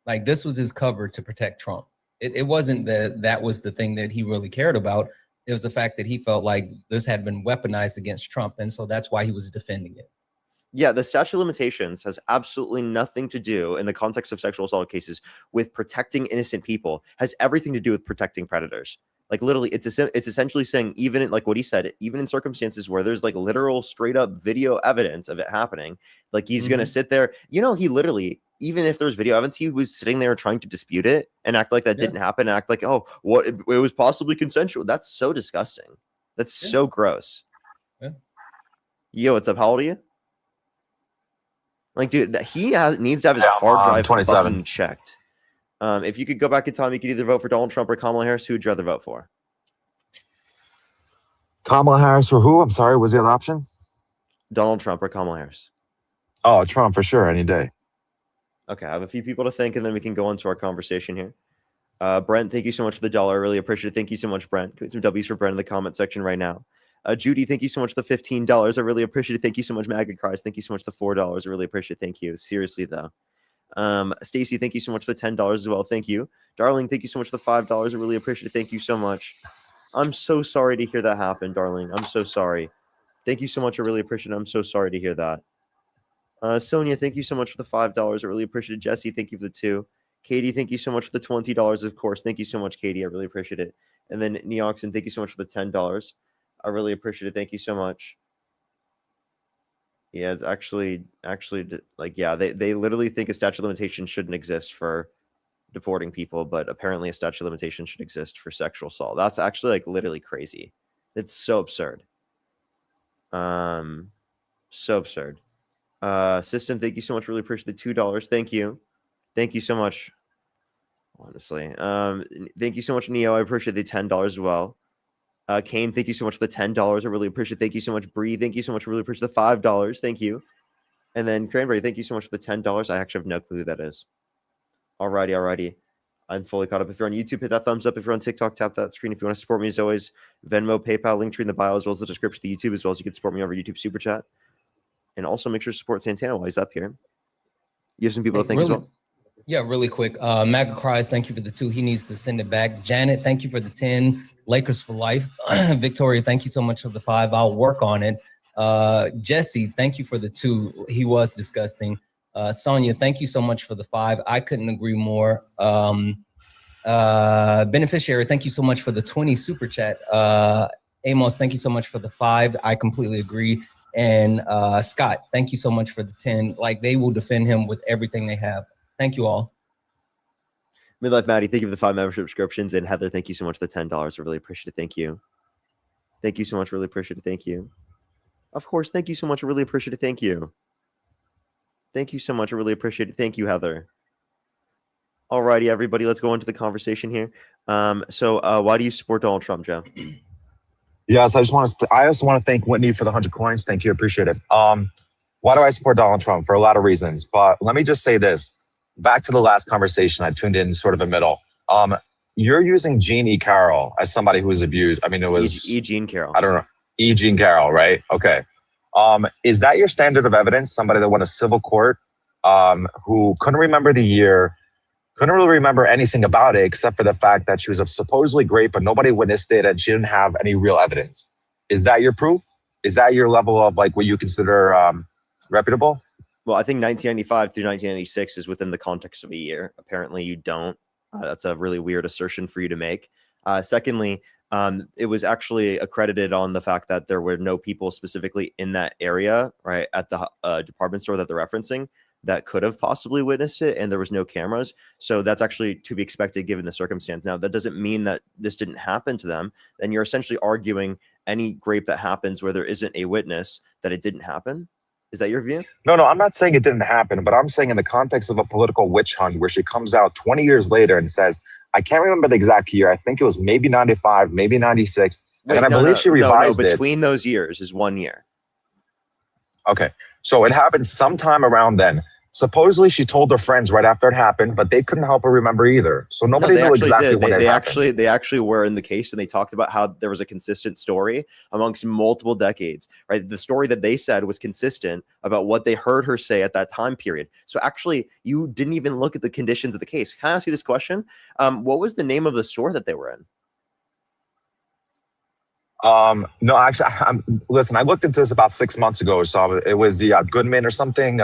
Like this was his cover to protect Trump. It wasn't that was the thing that he really cared about. It was the fact that he felt like this had been weaponized against Trump. And so that's why he was defending it.
Yeah, the statute of limitations has absolutely nothing to do in the context of sexual assault cases with protecting innocent people. It has everything to do with protecting predators. Like literally, it's essentially saying, even in, like what he said, even in circumstances where there's like literal straight up video evidence of it happening, like he's going to sit there, he literally, even if there's video evidence, he was sitting there trying to dispute it and act like that didn't happen, and act like, oh, what, it was possibly consensual. That's so disgusting. That's so gross.
Yeah.
Yo, what's up? How old are you? Like, dude, he needs to have his hard drive
27.
fucking checked. If you could go back in time, you could either vote for Donald Trump or Kamala Harris. Who would you rather vote for?
Kamala Harris or who? I'm sorry, was the other option?
Donald Trump or Kamala Harris?
Oh, Trump for sure, any day.
Okay, I have a few people to thank, and then we can go on to our conversation here. Brent, thank you so much for the $1. I really appreciate it. Thank you so much, Brent. Get some W's for Brent in the comment section right now. Judy, thank you so much for the $15. I really appreciate it. Thank you so much, MAGA Cries. Thank you so much for the $4. I really appreciate it. Thank you. Seriously, though. Stacy, thank you so much for the $10 as well. Thank you. Darling, thank you so much for the $5. I really appreciate it. Thank you so much. I'm so sorry to hear that happen, darling. I'm so sorry. Thank you so much. I really appreciate it. I'm so sorry to hear that. Sonia, thank you so much for the $5. I really appreciate it. Jesse, thank you for the 2. Katie, thank you so much for the $20, of course. Thank you so much, Katie. I really appreciate it. And then Neoxin, thank you so much for the $10. I really appreciate it. Thank you so much. Yeah, it's actually like, yeah, they literally think a statute of limitation shouldn't exist for deporting people, but apparently a statute of limitation should exist for sexual assault. That's actually like literally crazy. It's so absurd. So absurd. System, thank you so much. Really appreciate the $2. Thank you. Thank you so much. Honestly. Thank you so much, Neo. I appreciate the $10 as well. Kane, thank you so much for the $10. I really appreciate it. Thank you so much, Bree. Thank you so much. I really appreciate the $5. Thank you. And then Cranberry, thank you so much for the $10. I actually have no clue who that is. Alrighty. I'm fully caught up. If you're on YouTube, hit that thumbs up. If you're on TikTok, tap that screen. If you want to support me, as always, Venmo, PayPal, link tree in the bio, as well as the description of the YouTube, as well as you can support me over YouTube Super Chat. And also make sure to support Santana while he's up here. You have some people to thank as well.
Yeah, really quick. MAGA Cries, thank you for the 2. He needs to send it back. Janet, thank you for the 10. Lakers for life. Victoria, thank you so much for the 5. I'll work on it. Jesse, thank you for the 2. He was disgusting. Sonia, thank you so much for the 5. I couldn't agree more. Beneficiary, thank you so much for the 20 super chat. Amos, thank you so much for the 5. I completely agree. And Scott, thank you so much for the 10. Like, they will defend him with everything they have. Thank you all.
Midlife Maddie, thank you for the 5 membership subscriptions. And Heather, thank you so much for the $10. I really appreciate it. Thank you. Thank you so much. Really appreciate it. Thank you. Of course. Thank you so much. I really appreciate it. Thank you. Thank you so much. I really appreciate it. Thank you, Heather. Alrighty, everybody, let's go into the conversation here. So why do you support Donald Trump, Joe?
Yes, I also want to thank Whitney for the 100 coins. Thank you. Appreciate it. Why do I support Donald Trump? For a lot of reasons. But let me just say this. Back to the last conversation, I tuned in sort of the middle. You're using Jean E. Carroll as somebody who was abused. I mean, it was
E. Jean Carroll.
I don't know. E. Jean Carroll, right? Okay. Is that your standard of evidence? Somebody that went to civil court, who couldn't remember the year, couldn't really remember anything about it except for the fact that she was supposedly great, but nobody witnessed it and she didn't have any real evidence. Is that your proof? Is that your level of like what you consider reputable?
Well, I think 1995 through 1996 is within the context of a year. Apparently you don't. That's a really weird assertion for you to make. Secondly, it was actually accredited on the fact that there were no people specifically in that area, right, at the department store that they're referencing that could have possibly witnessed it, and there was no cameras. So that's actually to be expected given the circumstance. Now, that doesn't mean that this didn't happen to them. Then you're essentially arguing any rape that happens where there isn't a witness that it didn't happen. Is that your view?
No, I'm not saying it didn't happen, but I'm saying in the context of a political witch hunt where she comes out 20 years later and says, I can't remember the exact year. I think it was maybe 95, maybe 96.
Wait,
and I believe she revised it.
Between those years is 1 year.
Okay. So it happened sometime around then. Supposedly she told her friends right after it happened, but they couldn't help her remember either. So nobody knew exactly when it happened.
They actually were in the case, and they talked about how there was a consistent story amongst multiple decades, right? The story that they said was consistent about what they heard her say at that time period. So actually, you didn't even look at the conditions of the case. Can I ask you this question? What was the name of the store that they were in?
No, actually, listen, I looked into this about 6 months ago. So it was the Goodman or something.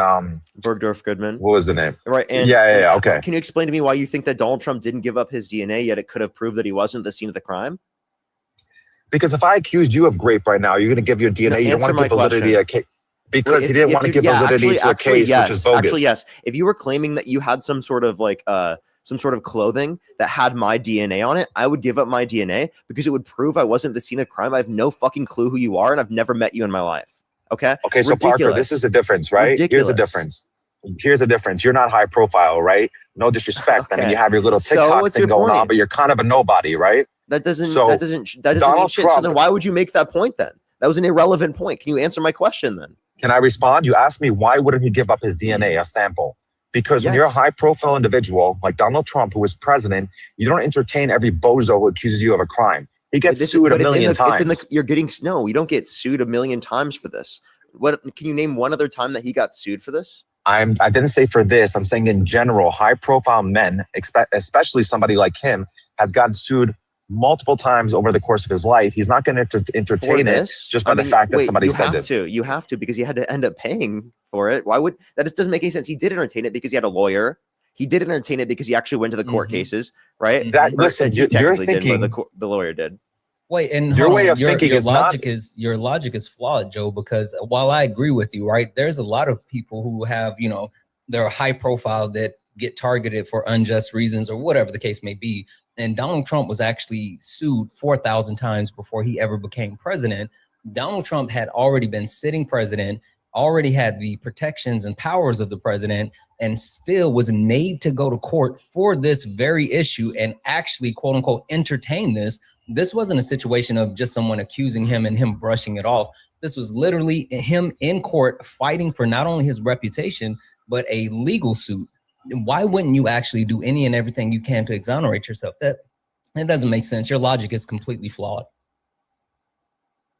Bergdorf Goodman.
What was the name?
Right. And
yeah. Okay.
Can you explain to me why you think that Donald Trump didn't give up his DNA, yet it could have proved that he wasn't at the scene of the crime?
Because if I accused you of rape right now, you're going to give your DNA. You don't want to give validity to a case. Because he didn't want to give validity to a case, which is bogus.
Actually, yes. If you were claiming that you had some sort of like some sort of clothing that had my DNA on it, I would give up my DNA because it would prove I wasn't at the scene of the crime. I have no fucking clue who you are, and I've never met you in my life. Okay?
Okay, so Parker, this is the difference, right?
Ridiculous.
Here's the difference. You're not high profile, right? No disrespect. Okay. I mean, you have your little TikTok thing going on, but you're kind of a nobody, right?
That doesn't mean shit. So then why would you make that point then? That was an irrelevant point. Can you answer my question then?
Can I respond? You asked me why wouldn't he give up his DNA, a sample? Because when you're a high-profile individual like Donald Trump, who was president, you don't entertain every bozo who accuses you of a crime. He gets sued a million times.
You don't get sued a million times for this. What can you name one other time that he got sued for this?
I didn't say for this. I'm saying in general, high-profile men, especially somebody like him, has gotten sued multiple times over the course of his life. He's not going to entertain it just by the fact that somebody said this.
You have to because he had to end up paying for it. Why would that? Just doesn't make any sense. He did entertain it because he had a lawyer. He did entertain it because he actually went to the court cases, right?
Listen, you're thinking
the lawyer did.
Wait, and
your way of thinking
your logic is flawed, Joe. Because while I agree with you, right, there's a lot of people who have, they're high profile that get targeted for unjust reasons or whatever the case may be. And Donald Trump was actually sued 4,000 times before he ever became president. Donald Trump had already been sitting president, already had the protections and powers of the president, and still was made to go to court for this very issue and actually, quote unquote, entertain this. This wasn't a situation of just someone accusing him and him brushing it off. This was literally him in court fighting for not only his reputation, but a legal suit. why wouldn't you actually do any and everything you can to exonerate yourself? That doesn't make sense. Your logic is completely flawed.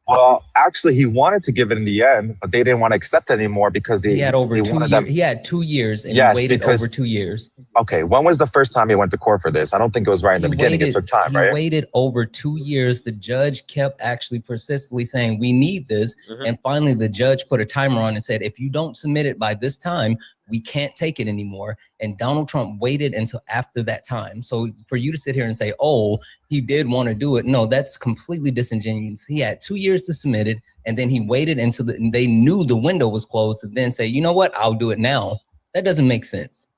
Well, actually, he wanted to give it in the end, but they didn't want to accept it anymore because
He had over 2 years. He had 2 years, and he waited over 2 years.
Okay, when was the first time he went to court for this? I don't think it was right in the beginning. It took time, right?
He waited over 2 years. The judge kept actually persistently saying, we need this. And finally, the judge put a timer on and said, if you don't submit it by this time, we can't take it anymore. And Donald Trump waited until after that time. So for you to sit here and say, oh, he did want to do it. No, that's completely disingenuous. He had 2 years to submit it. And then he waited until they knew the window was closed to then say, you know what, I'll do it now. That doesn't make sense.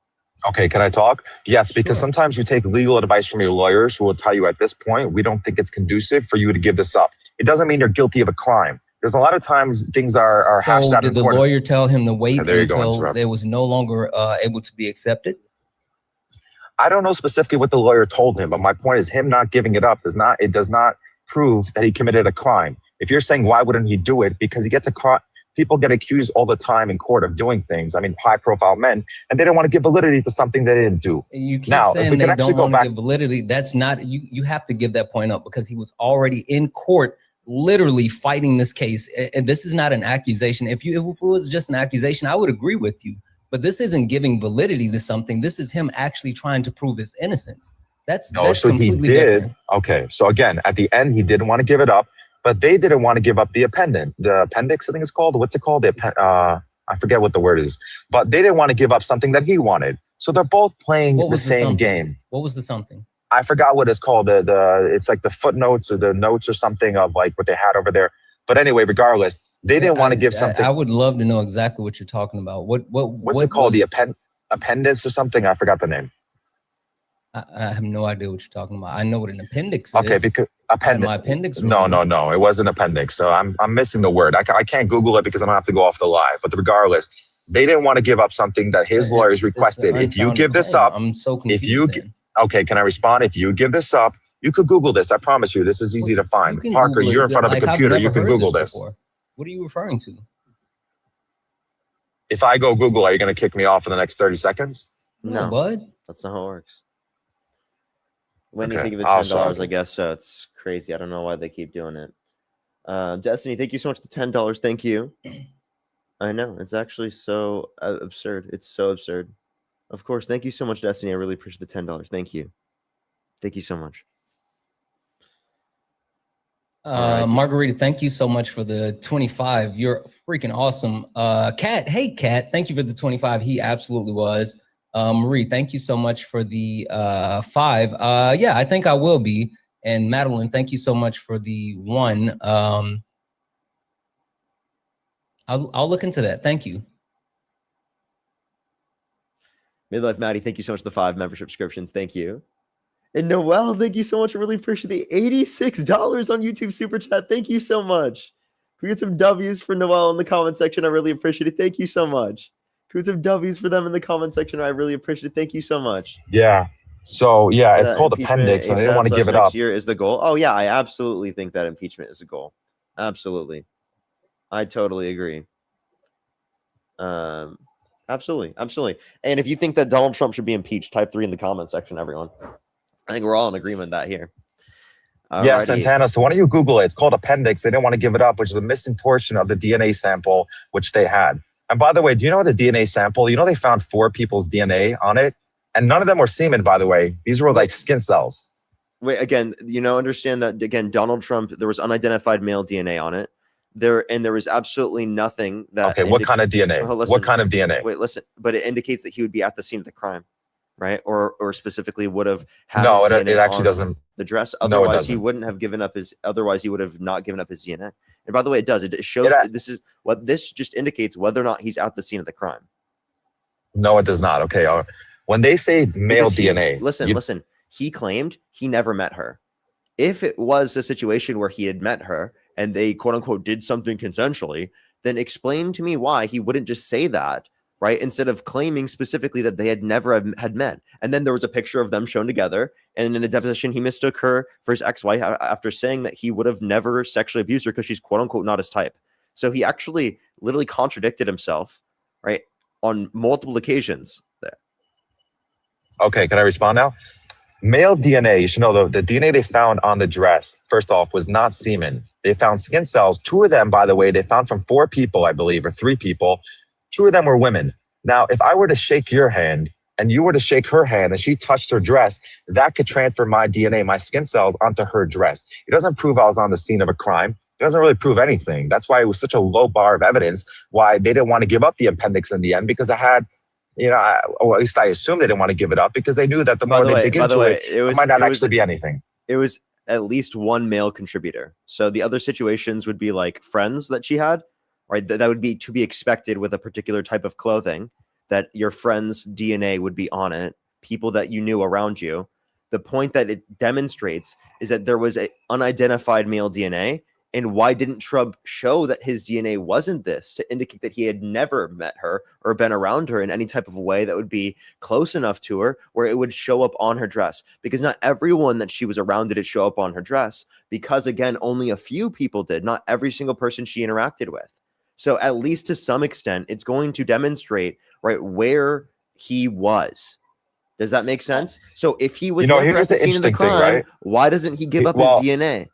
Okay, can I talk? Yes, because sometimes you take legal advice from your lawyers who will tell you at this point, we don't think it's conducive for you to give this up. It doesn't mean you're guilty of a crime. There's a lot of times things are hashed out in
court. Did the lawyer tell him to wait until
it
was no longer able to be accepted?
I don't know specifically what the lawyer told him, but my point is him not giving it up does not prove that he committed a crime. If you're saying why wouldn't he do it? Because he gets people get accused all the time in court of doing things. I mean, high-profile men, and they don't want to give validity to something they didn't do.
You keep saying they don't want to give validity. That's not you have to give that point up because he was already in court, literally fighting this case. And this is not an accusation. If it was just an accusation, I would agree with you. But this isn't giving validity to something. This is him actually trying to prove his innocence. That's
so he did.
Different.
Okay, so again, at the end, he didn't want to give it up. But they didn't want to give up the appendix, I think it's called. What's it called? I forget what the word is. But they didn't want to give up something that he wanted. So they're both playing the same game.
What was the something?
I forgot what it's called. It's like the footnotes or the notes or something of like what they had over there. But anyway, regardless, they didn't want to give something.
I would love to know exactly what you're talking about.
What's it called? The appendix or something? I forgot the name.
I have no idea what you're talking about. I know what an appendix is.
Okay, because appendix.
My appendix.
No. It wasn't appendix. So I'm missing the word. I can't Google it because I don't have to go off the lie. But regardless, they didn't want to give up something that his lawyers requested. If you give this up,
I'm so confused.
Okay, can I respond? If you give this up, you could Google this. I promise you, this is easy to find. Parker, you're in front of a computer. You can Google this.
What are you referring to?
If I go Google, are you going to kick me off in the next 30 seconds?
No,
bud.
That's not how it works. When you think of the $10, I guess so. It's crazy. I don't know why they keep doing it. Destiny, thank you so much for the $10. Thank you. I know. It's actually so absurd. It's so absurd. Of course. Thank you so much, Destiny. I really appreciate the $10. Thank you. Thank you so much.
Margarita, thank you so much for the 25. You're freaking awesome. Kat, hey, Kat, thank you for the 25. He absolutely was. Marie, thank you so much for the 5. Yeah, I think I will be. And Madeline, thank you so much for the 1. I'll look into that. Thank you.
Midlife Maddie, thank you so much for the 5 membership subscriptions. Thank you. And Noel, thank you so much. I really appreciate the $86 on YouTube Super Chat. Thank you so much. Can we get some W's for Noel in the comment section? I really appreciate it. Thank you so much. Can we get some W's for them in the comment section? I really appreciate it. Thank you so much.
Yeah. So, yeah, it's called appendix. I didn't want to give it up.
Next year is the goal. Oh, yeah, I absolutely think that impeachment is a goal. Absolutely. I totally agree. Absolutely. And if you think that Donald Trump should be impeached, type 3 in the comment section, everyone. I think we're all in agreement that here. Alrighty.
Yeah, Santana. So why don't you Google it? It's called appendix. They didn't want to give it up, which is a missing portion of the DNA sample, which they had. And by the way, do you know the DNA sample? They found 4 people's DNA on it, and none of them were semen, by the way. These were like skin cells.
Wait, again, understand that, again, Donald Trump, there was unidentified male DNA on it. There was absolutely nothing that...
Okay, what kind of DNA? What kind of DNA?
Wait, listen, but it indicates that he would be at the scene of the crime. Right, or specifically would have had.
No, it actually doesn't.
The dress. Otherwise, he wouldn't have given up his. Otherwise, he would have not given up his DNA. And by the way, it does. It shows. This just indicates whether or not he's at the scene of the crime.
No, it does not. Okay, when they say male DNA,
listen. He claimed he never met her. If it was a situation where he had met her and they quote unquote did something consensually, then explain to me why he wouldn't just say that. Right, instead of claiming specifically that they had never had met. And then there was a picture of them shown together. And in a deposition, he mistook her for his ex-wife after saying that he would have never sexually abused her because she's quote unquote not his type. So he actually literally contradicted himself, right, on multiple occasions there.
Okay, can I respond now? Male DNA, you should know the DNA they found on the dress, first off, was not semen. They found skin cells. 2 of them, by the way, they found from 4 people, I believe, or 3 people. 2 of them were women. Now, if I were to shake your hand and you were to shake her hand and she touched her dress, that could transfer my DNA, my skin cells, onto her dress. It doesn't prove I was on the scene of a crime. It doesn't really prove anything. That's why it was such a low bar of evidence, why they didn't want to give up the appendix in the end, because it had, or at least I assume they didn't want to give it up because they knew that the more they dig into it, it might not actually be anything.
It was at least one male contributor. So the other situations would be like friends that she had, right? That would be to be expected with a particular type of clothing, that your friend's DNA would be on it, people that you knew around you. The point that it demonstrates is that there was an unidentified male DNA. And why didn't Trump show that his DNA wasn't this, to indicate that he had never met her or been around her in any type of way that would be close enough to her where it would show up on her dress? Because not everyone that she was around did it show up on her dress, because again, only a few people did, not every single person she interacted with. So at least to some extent, it's going to demonstrate, right, where he was. Does that make sense? So if he was never at the scene of the crime, right? Why doesn't he give up his DNA?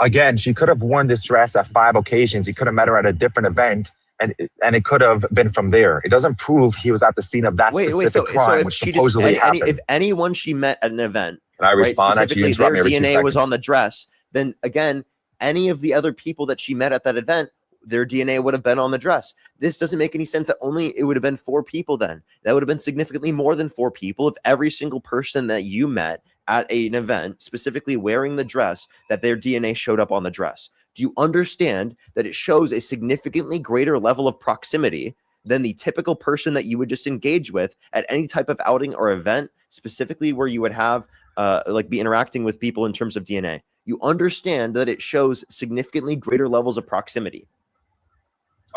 Again, she could have worn this dress at 5 occasions. He could have met her at a different event, and it could have been from there. It doesn't prove he was at the scene of that specific crime, which supposedly happened.
If anyone she met at an event,
can I respond?
Right, specifically their DNA was on the dress, then again, any of the other people that she met at that event, their DNA would have been on the dress. This doesn't make any sense that only it would have been 4 people then. That would have been significantly more than 4 people if every single person that you met at an event, specifically wearing the dress, that their DNA showed up on the dress. Do you understand that it shows a significantly greater level of proximity than the typical person that you would just engage with at any type of outing or event, specifically where you would have be interacting with people in terms of DNA? You understand that it shows significantly greater levels of proximity.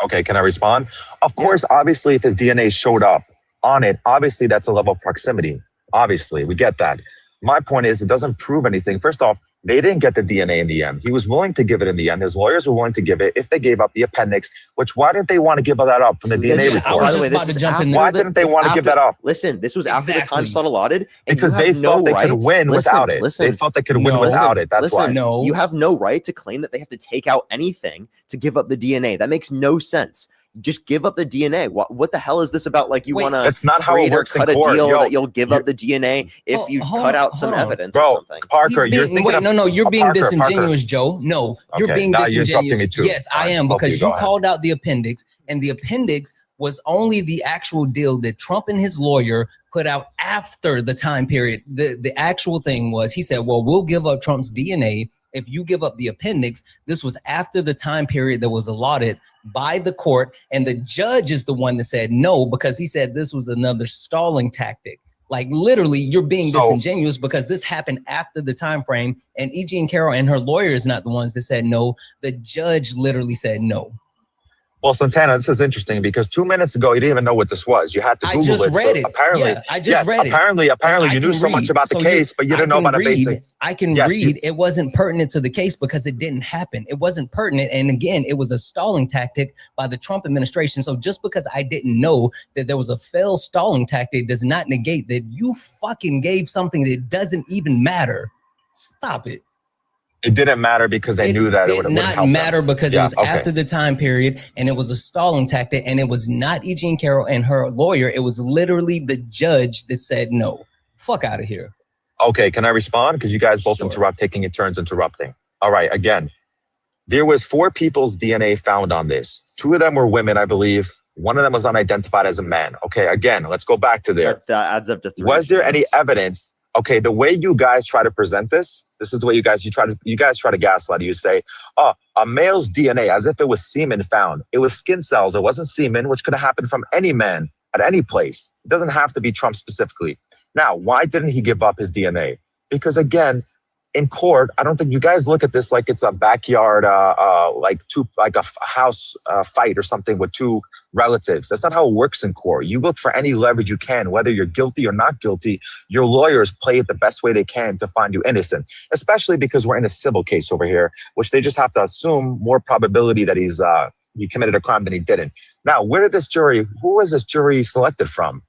Okay, can I respond? Of course, obviously, if his DNA showed up on it, obviously that's a level of proximity. Obviously, we get that. My point is, it doesn't prove anything. First off, they didn't get the DNA in the end. He was willing to give it in the end. His lawyers were willing to give it if they gave up the appendix, which why didn't they want to give that up from the DNA report? Why didn't they want to give that up?
Listen, this was after the time slot allotted.
Because they thought they could win without it. They thought they could win without it. That's why.
No, you have no right to claim that they have to take out anything to give up the DNA. That makes no sense. Just give up the DNA. What the hell is this about? Like you want to?
That's not how it works in court.
Deal that you'll give up the DNA if you cut out some evidence,
bro.
Or something.
Parker, you're thinking.
Wait, no, you're being disingenuous, Joe. No, you're being disingenuous.
You're interrupting me too.
Yes, I am, because you called out the appendix, and the appendix was only the actual deal that Trump and his lawyer put out after the time period. The actual thing was, he said, well, we'll give up Trump's DNA if you give up the appendix. This was after the time period that was allotted by the court, and the judge is the one that said no, because he said this was another stalling tactic. Like literally, you're being disingenuous, because this happened after the time frame, and E. Jean Carroll and her lawyer is not the ones that said no. The judge literally said no.
Well, Santana, this is interesting because 2 minutes ago, you didn't even know what this was. You had to Google it.
I just read it.
Apparently,
yeah, I just read it.
Apparently, you knew so much about the case, but you didn't know about the basic.
I can read. It wasn't pertinent to the case because it didn't happen. It wasn't pertinent. And again, it was a stalling tactic by the Trump administration. So just because I didn't know that there was a failed stalling tactic does not negate that you fucking gave something that doesn't even matter. Stop it.
It didn't matter because they knew that it would
not matter because it was after the time period, and it was a stalling tactic, and it was not E. Jean Carroll and her lawyer. It was literally the judge that said no. Fuck out of here.
Okay, can I respond? Because you guys both interrupt, taking your turns interrupting. All right, again, there was 4 people's DNA found on this. 2 of them were women, I believe. 1 of them was unidentified as a man. Okay, again, let's go back to there.
That adds up to 3.
Was there any evidence? Okay, the way you guys try to present this is the way you guys try to gaslight. You say, oh, a male's DNA, as if it was semen found. It was skin cells. It wasn't semen, which could have happened from any man at any place. It doesn't have to be Trump specifically. Now, why didn't he give up his DNA? Because again, in court, I don't think you guys look at this like it's a backyard, like a house fight or something with 2 relatives. That's not how it works in court. You look for any leverage you can, whether you're guilty or not guilty. Your lawyers play it the best way they can to find you innocent, especially because we're in a civil case over here, which they just have to assume more probability that he committed a crime than he didn't. Now, who was this jury selected from?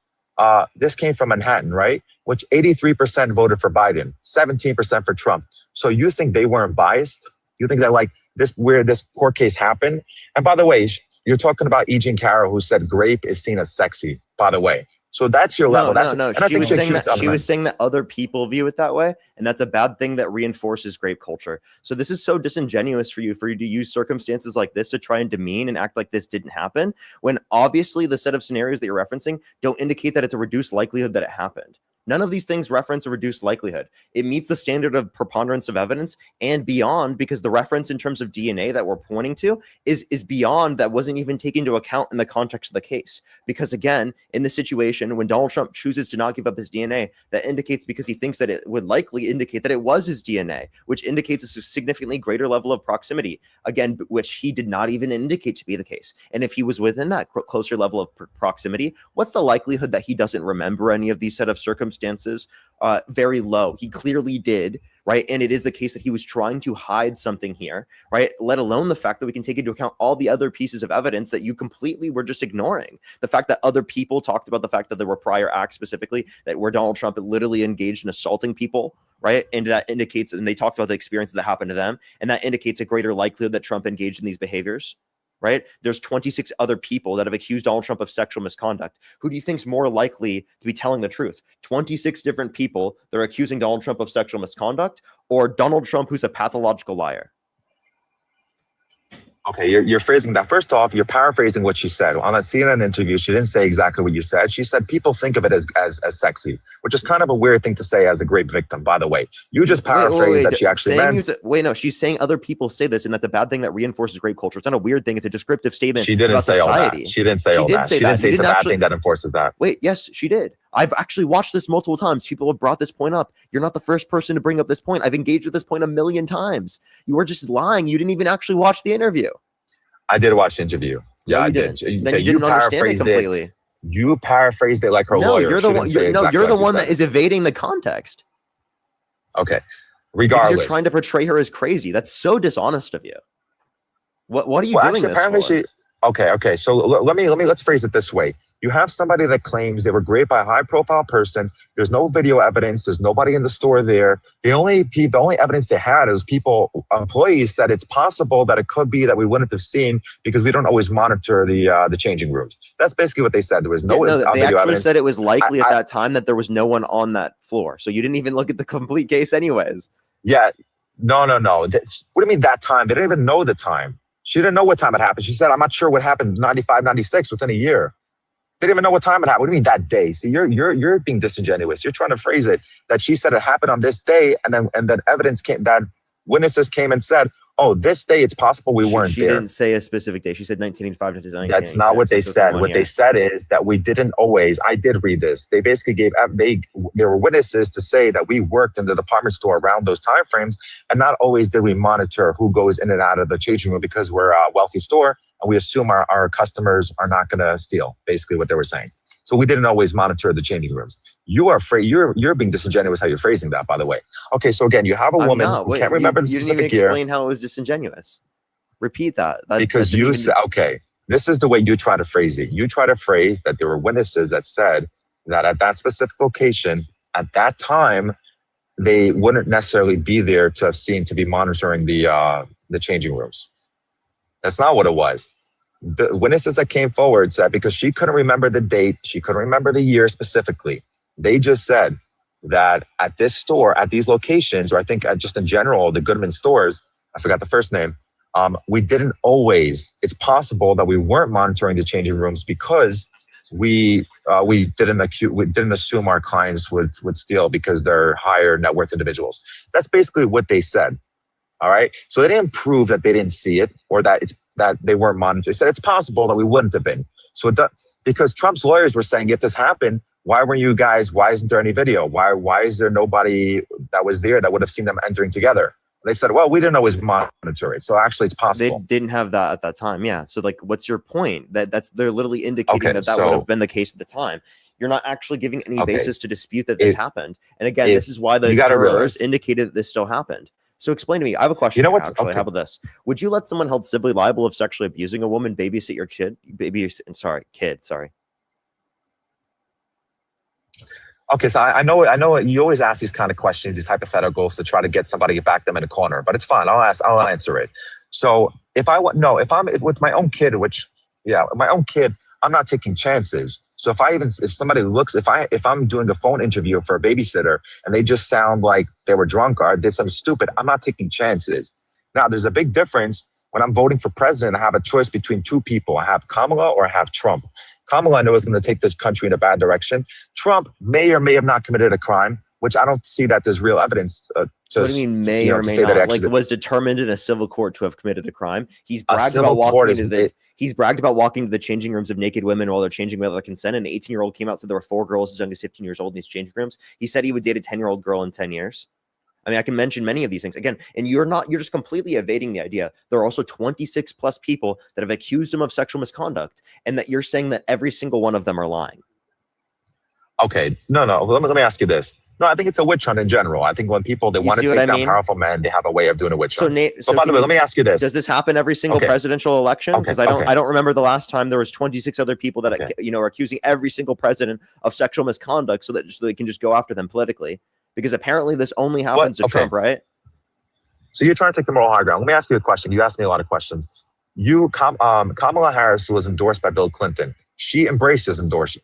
this came from Manhattan, right? Which 83% voted for Biden, 17% for Trump. So you think they weren't biased? You think that like this, where this court case happened? And by the way, you're talking about E. Jean Carroll, who said grape is seen as sexy, by the way. So that's your level.
No. She was saying that other people view it that way, and that's a bad thing that reinforces grape culture. So this is so disingenuous for you to use circumstances like this to try and demean and act like this didn't happen, when obviously the set of scenarios that you're referencing don't indicate that it's a reduced likelihood that it happened. None of these things reference a reduced likelihood. It meets the standard of preponderance of evidence and beyond, because the reference in terms of DNA that we're pointing to is beyond, that wasn't even taken into account in the context of the case. Because again, in this situation, when Donald Trump chooses to not give up his DNA, that indicates because he thinks that it would likely indicate that it was his DNA, which indicates a significantly greater level of proximity, again, which he did not even indicate to be the case. And if he was within that closer level of proximity, what's the likelihood that he doesn't remember any of these set of circumstances? Very low. He clearly did, right? And it is the case that he was trying to hide something here, right? Let alone the fact that we can take into account all the other pieces of evidence that you completely were just ignoring. The fact that other people talked about the fact that there were prior acts specifically that where Donald Trump literally engaged in assaulting people, right? And that indicates, and they talked about the experiences that happened to them, and that indicates a greater likelihood that Trump engaged in these behaviors. Right? There's 26 other people that have accused Donald Trump of sexual misconduct. Who do you think is more likely to be telling the truth? 26 different people that are accusing Donald Trump of sexual misconduct, or Donald Trump, who's a pathological liar?
Okay, you're phrasing that. First off, you're paraphrasing what she said. On a CNN interview, she didn't say exactly what you said. She said people think of it as sexy, which is kind of a weird thing to say as a grape victim, by the way. You just paraphrased that she actually meant.
No, she's saying other people say this, and that's a bad thing that reinforces grape culture. It's not a weird thing. It's a descriptive statement.
She didn't say all that. She didn't say all that. She didn't say it's a bad thing that enforces that.
Wait, yes, she did. I've actually watched this multiple times. People have brought this point up. You're not the first person to bring up this point. I've engaged with this point 1,000,000 times. You were just lying. You didn't even actually watch the interview.
I did watch the interview. Yeah, I did.
Then you didn't understand it completely.
You paraphrased it like her lawyer.
You're the one. You're the one that is evading the context.
Okay. Regardless,
you're trying to portray her as crazy. That's so dishonest of you. What are you doing?
Apparently, Okay. So let's phrase it this way. You have somebody that claims they were raped by a high-profile person. There's no video evidence. There's nobody in the store there. The only evidence they had is employees said it's possible that it could be that we wouldn't have seen because we don't always monitor the changing rooms. That's basically what they said. There was no video evidence.
Said it was likely at that time that there was no one on that floor. So you didn't even look at the complete case, anyways.
Yeah. No. What do you mean that time? They didn't even know the time. She didn't know what time it happened. She said, I'm not sure what happened 95, 96 within a year. They didn't even know what time it happened. What do you mean that day? See, you're being disingenuous. You're trying to phrase it that she said it happened on this day, and then evidence came, that witnesses came and said, oh, this day it's possible we weren't there.
She didn't say a specific day. She said 1985 to 1996.
That's not what they said. What they said is that we didn't always. I did read this. They basically there were witnesses to say that we worked in the department store around those timeframes, and not always did we monitor who goes in and out of the changing room because we're a wealthy store and we assume our customers are not going to steal. Basically, what they were saying. So we didn't always monitor the changing rooms. You are afraid. You're being disingenuous how you're phrasing that, by the way. Okay, so again, you have a woman who can't remember the specific year.
You didn't even explain how it was disingenuous. Repeat that.
Because you said, okay, this is the way you try to phrase it. You try to phrase that there were witnesses that said that at that specific location, at that time, they wouldn't necessarily be there to have seen to be monitoring the changing rooms. That's not what it was. The witnesses that came forward said, because she couldn't remember the date, she couldn't remember the year specifically. They just said that at this store, at these locations, or I think just in general, the Goodman stores, I forgot the first name, we didn't always, it's possible that we weren't monitoring the changing rooms because we didn't assume our clients would steal because they're higher net worth individuals. That's basically what they said. All right. So they didn't prove that they didn't see it or that they weren't monitoring. They said it's possible that we wouldn't have been. So it does, because Trump's lawyers were saying, if this happened, why isn't there any video? Why is there nobody that was there that would have seen them entering together? They said, well, we didn't always monitor it. So actually it's possible.
They didn't have that at that time. Yeah. So like, what's your point? They're literally indicating that would have been the case at the time. You're not actually giving any basis to dispute that this happened. And again, this is why the jurors indicated that this still happened. So explain to me. I have a question. How about this? Would you let someone held civilly liable of sexually abusing a woman babysit your kid? Sorry.
Okay, so I know you always ask these kind of questions, these hypotheticals to try to get somebody to back them in a corner, but it's fine. I'll answer it. So if I'm with my own kid, I'm not taking chances. So if somebody looks, if I'm doing a phone interview for a babysitter and they just sound like they were drunk or did something stupid, I'm not taking chances. Now, there's a big difference when I'm voting for president. I have a choice between two people. I have Kamala or I have Trump. Kamala, I know, is going to take the country in a bad direction. Trump may or may have not committed a crime, which I don't see that there's real evidence to.
What do you mean may or may not? Like, it was determined in a civil court to have committed a crime. He's bragged about walking into the changing rooms of naked women while they're changing without consent. An 18-year-old came out and said there were 4 girls as young as 15 years old in these changing rooms. He said he would date a 10-year-old girl in 10 years. I mean, I can mention many of these things again, and you're just completely evading the idea. There are also 26 plus people that have accused him of sexual misconduct, and that you're saying that every single one of them are lying.
Okay, no. Let me ask you this. No, I think it's a witch hunt in general. I think when people want to take down powerful men, they have a way of doing a witch hunt. But by the way, let me ask you this: does
this happen every single presidential election? Because I don't remember the last time there was 26 other people that are accusing every single president of sexual misconduct, so they can just go after them politically. Because apparently this only happens to Trump, right?
So you're trying to take the moral high ground. Let me ask you a question. You asked me a lot of questions. Kamala Harris was endorsed by Bill Clinton. She embraced his endorsement.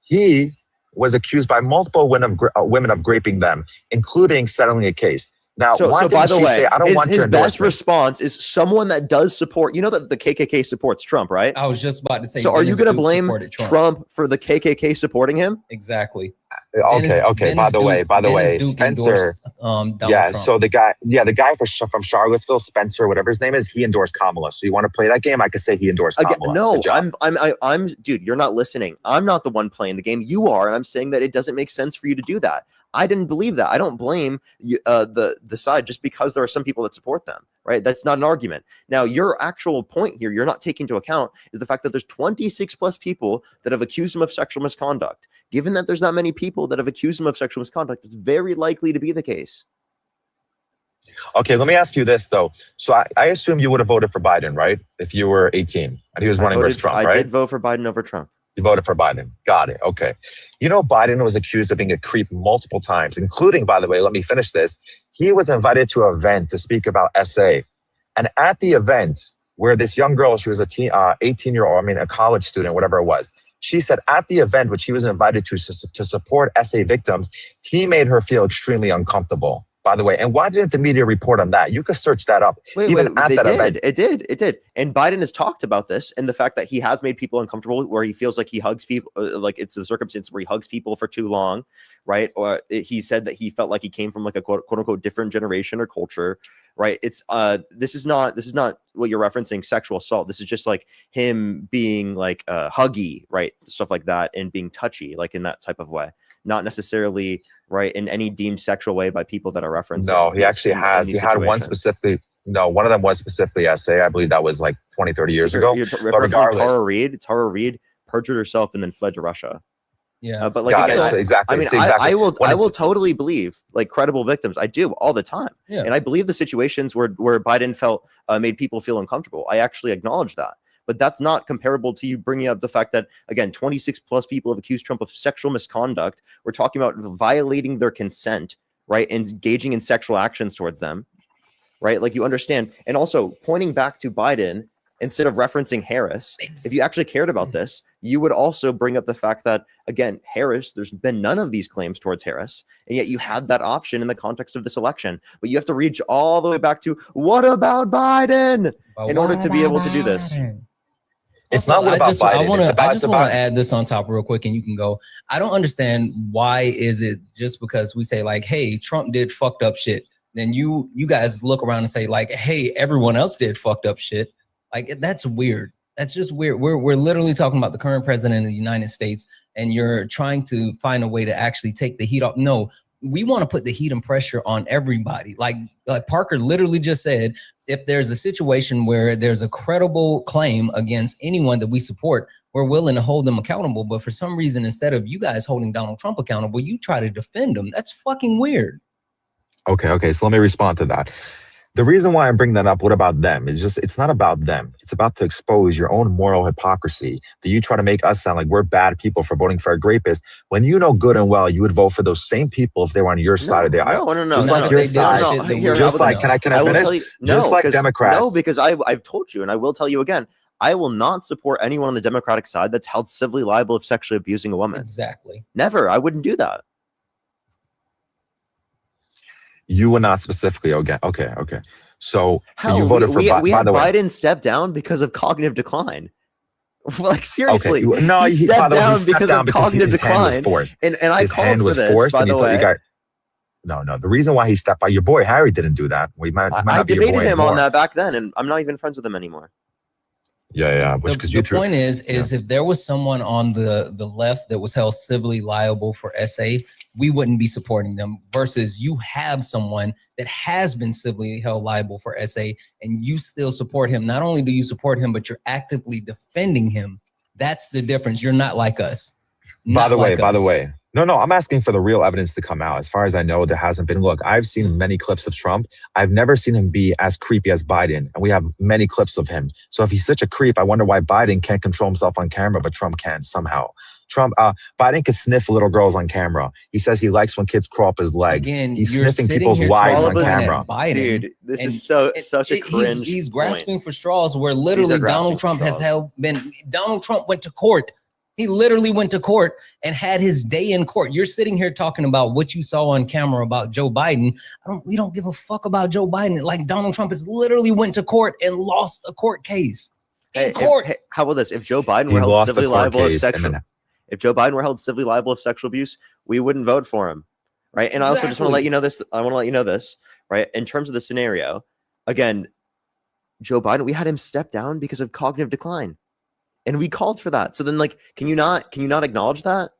He was accused by multiple women of raping them, including settling a case. Now, why didn't she say, I don't want your endorsement?
His best response is someone that does support, that the KKK supports Trump, right?
I was just about to say.
So are you going to blame Trump for the KKK supporting him?
Exactly.
Okay. By the way, Spencer.
Trump.
So the guy from Charlottesville, Spencer, whatever his name is, he endorsed Kamala. So you want to play that game? I could say he endorsed Kamala.
No, I'm dude, you're not listening. I'm not the one playing the game. You are, and I'm saying that it doesn't make sense for you to do that. I didn't believe that. I don't blame the side just because there are some people that support them, right? That's not an argument. Now, your actual point here, you're not taking into account is the fact that there's 26 plus people that have accused him of sexual misconduct. Given that there's not many people that have accused him of sexual misconduct, it's very likely to be the case.
Okay, let me ask you this, though. So I assume you would have voted for Biden, right? If you were 18 and he was running versus Trump, right?
I did vote for Biden over Trump.
You voted for Biden. Got it. Okay. Biden was accused of being a creep multiple times, including, by the way, let me finish this. He was invited to an event to speak about SA. And at the event where this young girl, she was a 18-year-old, a college student, whatever it was. She said at the event, which he was invited to support SA victims, he made her feel extremely uncomfortable. By the way, and why didn't the media report on that? You could search that up. Event.
It did. And Biden has talked about this and the fact that he has made people uncomfortable where he feels like he hugs people, like it's the circumstance where he hugs people for too long, right? Or he said that he felt like he came from like a quote unquote different generation or culture, right? It's this is not what you're referencing, sexual assault. This is just like him being like huggy, right? Stuff like that, and being touchy, like in that type of way. Not necessarily right in any deemed sexual way by people that are referenced.
No, he actually has. He had one specifically. No, one of them was specifically SA. I believe that was like 20, 30 years ago.
But regardless, Tara Reid perjured herself and then fled to Russia.
Yeah,
but like again,
exactly.
I will totally believe like credible victims. I do all the time, and I believe the situations where Biden felt made people feel uncomfortable. I actually acknowledge that. But that's not comparable to you bringing up the fact that, again, 26 plus people have accused Trump of sexual misconduct. We're talking about violating their consent, right? Engaging in sexual actions towards them, right? Like you understand. And also pointing back to Biden instead of referencing Harris. If you actually cared about this, you would also bring up the fact that, again, Harris, there's been none of these claims towards Harris. And yet you had that option in the context of this election. But you have to reach all the way back to what about Biden in order to be able to do this.
It's not what about Biden.
I just want to add this on top real quick and you can go. I don't understand why is it just because we say like, hey, Trump did fucked up shit. Then you guys look around and say like, hey, everyone else did fucked up shit. Like that's weird. That's just weird. We're literally talking about the current president of the United States and you're trying to find a way to actually take the heat off. No, we want to put the heat and pressure on everybody. Like Parker literally just said, if there's a situation where there's a credible claim against anyone that we support, we're willing to hold them accountable. But for some reason, instead of you guys holding Donald Trump accountable, you try to defend him. That's fucking weird.
Okay. So let me respond to that. The reason why I'm bringing that up, what about them? It's not about them. It's about to expose your own moral hypocrisy that you try to make us sound like we're bad people for voting for a rapist when you know good and well you would vote for those same people if they were on your side of the aisle. Just like your side. Just like, can I finish? Just like Democrats.
No, because I've told you, and I will tell you again, I will not support anyone on the Democratic side that's held civilly liable of sexually abusing a woman.
Exactly.
Never. I wouldn't do that.
You were not specifically. Okay. So
hell,
you voted for
we
by
had
the way.
Biden step down because of cognitive decline. Like seriously,
okay. No,
he stepped down because of cognitive decline.
Hand was forced.
And I
his
called
hand
for
was
this,
forced,
by
and
the way.
No. The reason why he stepped out, your boy Harry didn't do that.
I debated him on that back then, and I'm not even friends with him anymore.
Yeah.
The point is if there was someone on the left that was held civilly liable for SA, we wouldn't be supporting them. Versus you have someone that has been civilly held liable for SA, and you still support him. Not only do you support him, but you're actively defending him. That's the difference. You're not like us.
By the way, no, I'm asking for the real evidence to come out. As far as I know, there hasn't been. Look, I've seen many clips of Trump. I've never seen him be as creepy as Biden, and we have many clips of him. So if he's such a creep, I wonder why Biden can't control himself on camera, but Trump can somehow. Biden can sniff little girls on camera. He says he likes when kids crawl up his legs.
Again,
he's sniffing people's wives on camera.
Biden,
dude, this is such a cringe.
He's grasping for straws where literally Donald Trump Donald Trump went to court. He literally went to court and had his day in court. You're sitting here talking about what you saw on camera about Joe Biden. We don't give a fuck about Joe Biden. Like Donald Trump has literally went to court and lost a court case.
How about this? If Joe Biden were held civilly liable of sexual abuse, we wouldn't vote for him, right? And I also just want to let you know this. I want to let you know this, right? In terms of the scenario, again, Joe Biden, we had him step down because of cognitive decline. And we called for that. So then, like, can you not acknowledge that?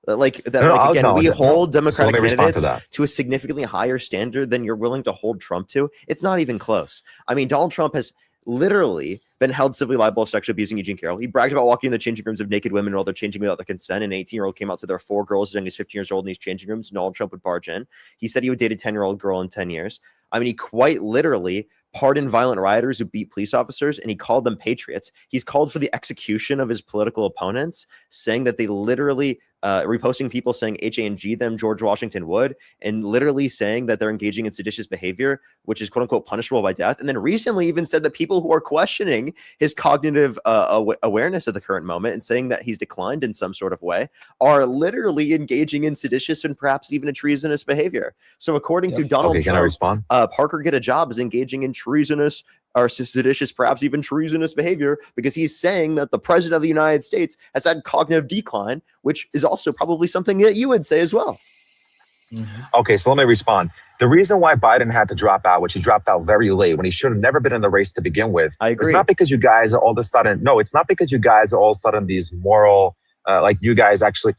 We hold Democratic candidates to a significantly higher standard than you're willing to hold Trump to. It's not even close. I mean, Donald Trump has literally been held civilly liable of sexually abusing Eugene Carroll. He bragged about walking in the changing rooms of naked women while they're changing without their consent. An 18-year-old came out, said there are 4 girls as young as 15 years old in these changing rooms. Donald Trump would barge in. He said he would date a 10-year-old girl in 10 years. I mean, he quite literally pardoned violent rioters who beat police officers, and he called them patriots. He's called for the execution of his political opponents, saying that they literally reposting people saying H-A-N-G them, George Washington would, and literally saying that they're engaging in seditious behavior, which is quote unquote punishable by death. And then recently even said that people who are questioning his cognitive awareness at the current moment and saying that he's declined in some sort of way are literally engaging in seditious and perhaps even a treasonous behavior. So according to Donald Trump,
can I respond?
Parker Get a Job is engaging in treasonous or seditious, perhaps even treasonous behavior, because he's saying that the president of the United States has had cognitive decline, which is also probably something that you would say as well.
Okay, so let me respond. The reason why Biden had to drop out, which he dropped out very late when he should have never been in the race to begin with,
I agree.
It's not because you guys are all of a sudden, it's not because you guys are all of a sudden these moral, like you guys actually,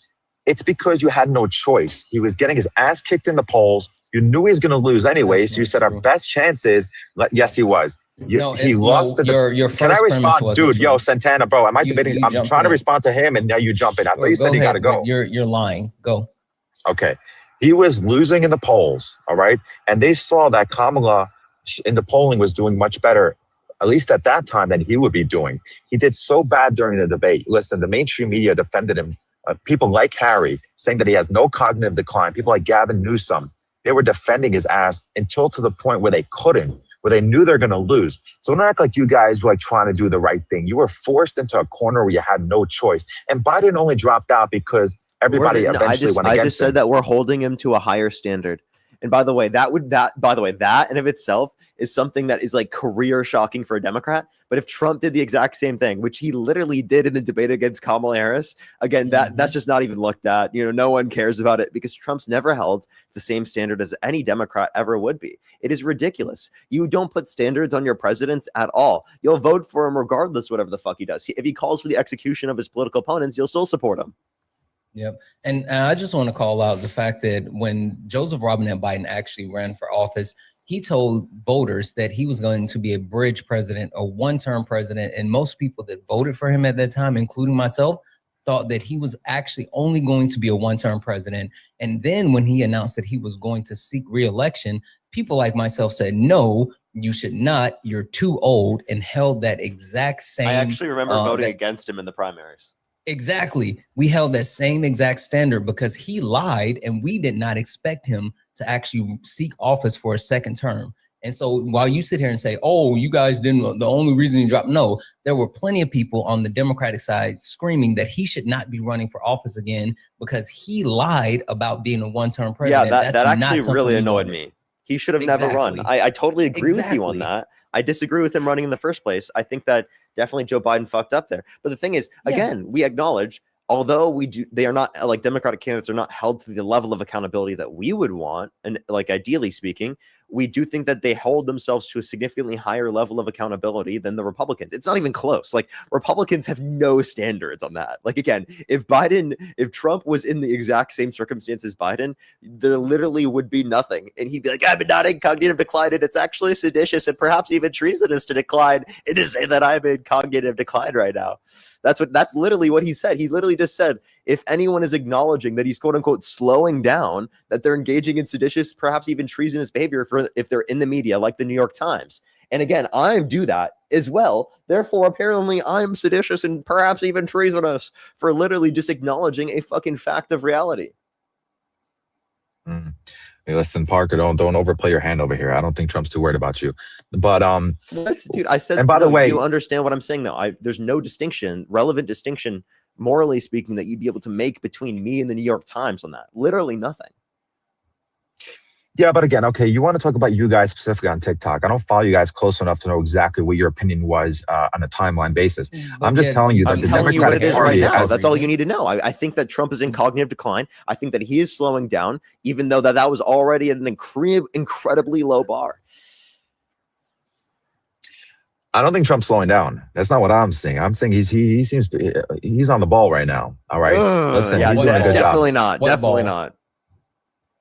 it's because you had no choice. He was getting his ass kicked in the polls. You knew he was going to lose anyway, so you said our best chance is, yes, he was. He lost.
Your
can I respond, dude? Yo, Santana, bro. Am I debating? I'm trying to respond to him, and now you jump in. I thought you said you got to go.
You're lying. Go.
Okay, he was losing in the polls. All right, and they saw that Kamala in the polling was doing much better, at least at that time, than he would be doing. He did so bad during the debate. Listen, the mainstream media defended him. People like Harry saying that he has no cognitive decline. People like Gavin Newsom. They were defending his ass until to the point where they couldn't, where they knew they're going to lose. So don't act like you guys were like trying to do the right thing. You were forced into a corner where you had no choice. And Biden only dropped out because everybody eventually went against him.
I just said that we're holding him to a higher standard. And by the way, that in of itself is something that is like career shocking for a Democrat. But if Trump did the exact same thing, which he literally did in the debate against Kamala Harris, again, that's just not even looked at. No one cares about it because Trump's never held the same standard as any Democrat ever would be. It is ridiculous. You don't put standards on your presidents at all. You'll vote for him regardless, whatever the fuck he does. If he calls for the execution of his political opponents, you'll still support him.
Yep. And I just want to call out the fact that when Joseph Robinette Biden actually ran for office, he told voters that he was going to be a bridge president, a one-term president. And most people that voted for him at that time, including myself, thought that he was actually only going to be a one-term president. And then when he announced that he was going to seek re-election, people like myself said, no, you should not, you're too old, and held that exact same.
I actually remember voting against him in the primaries.
Exactly. We held that same exact standard because he lied and we did not expect him to actually seek office for a second term. And so while you sit here and say, oh, you guys didn't, the only reason you dropped, no, there were plenty of people on the Democratic side screaming that he should not be running for office again because he lied about being a one-term president.
Yeah, that actually really annoyed me. He should have never run. I totally agree with you on that. I disagree with him running in the first place. I think that definitely Joe Biden fucked up there. But the thing is, again, we acknowledge, although they are not, like, Democratic candidates are not held to the level of accountability that we would want, and like ideally speaking, we do think that they hold themselves to a significantly higher level of accountability than the Republicans. It's not even close. Like, Republicans have no standards on that. Like, again, if Trump was in the exact same circumstances as Biden, there literally would be nothing. And he'd be like, I'm not in cognitive decline, and it's actually seditious and perhaps even treasonous to decline and to say that I'm in cognitive decline right now. That's literally what he said. He literally just said, if anyone is acknowledging that he's quote unquote slowing down, that they're engaging in seditious, perhaps even treasonous behavior if they're in the media, like the New York Times. And again, I do that as well. Therefore, apparently I'm seditious and perhaps even treasonous for literally just acknowledging a fucking fact of reality.
Hey, listen, Parker, don't overplay your hand over here. I don't think Trump's too worried about you. But
dude, I said,
and by the way,
you understand what I'm saying though. There's no relevant distinction, morally speaking, that you'd be able to make between me and the New York Times on that. Literally nothing.
Yeah, but again, okay, you want to talk about you guys specifically on TikTok. I don't follow you guys close enough to know exactly what your opinion was on a timeline basis. I'm just telling you that the Democratic Party
right, that's all you need to know. I think that Trump is in cognitive decline. I think that he is slowing down, even though that was already at an incredibly low bar.
I don't think Trump's slowing down. That's not what I'm saying. I'm saying he seems he's on the ball right now. All right, listen, he's doing a good
definitely
job.
Definitely not.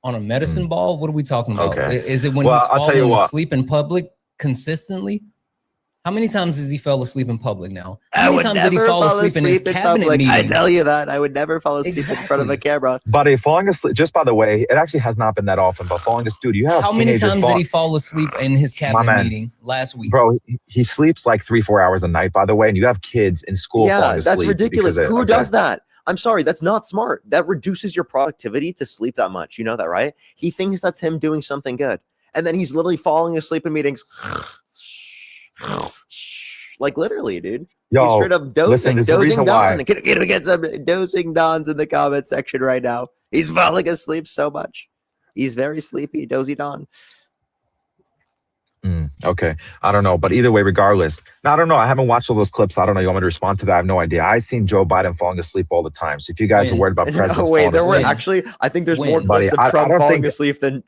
On a medicine ball? What are we talking about?
Okay.
Is it when he's falling asleep in public consistently? How many times has he fell asleep in public now? How many times did he fall asleep in his cabinet meeting?
I tell you that. I would never fall asleep in front of a camera.
But falling asleep, just by the way, it actually has not been that often, but falling asleep, you have
how many times did he fall asleep in his cabinet meeting last week?
Bro, he sleeps like 3-4 hours a night, by the way, and you have kids in school falling asleep.
That's ridiculous. Who does that? I'm sorry, that's not smart. That reduces your productivity to sleep that much. You know that, right? He thinks that's him doing something good. And then he's literally falling asleep in meetings. Like literally, dude.
Yo,
he's straight up dozing.
Listen,
dozing Don. Can we get some dozing Dons in the comment section right now? He's falling asleep so much. He's very sleepy. Dozy Don.
Okay. I don't know. But either way, regardless. Now, I don't know. I haven't watched all those clips. I don't know. You want me to respond to that? I have no idea. I've seen Joe Biden falling asleep all the time. So if you guys are worried about presidents falling asleep.
Actually, I think there's more clips of Trump falling asleep than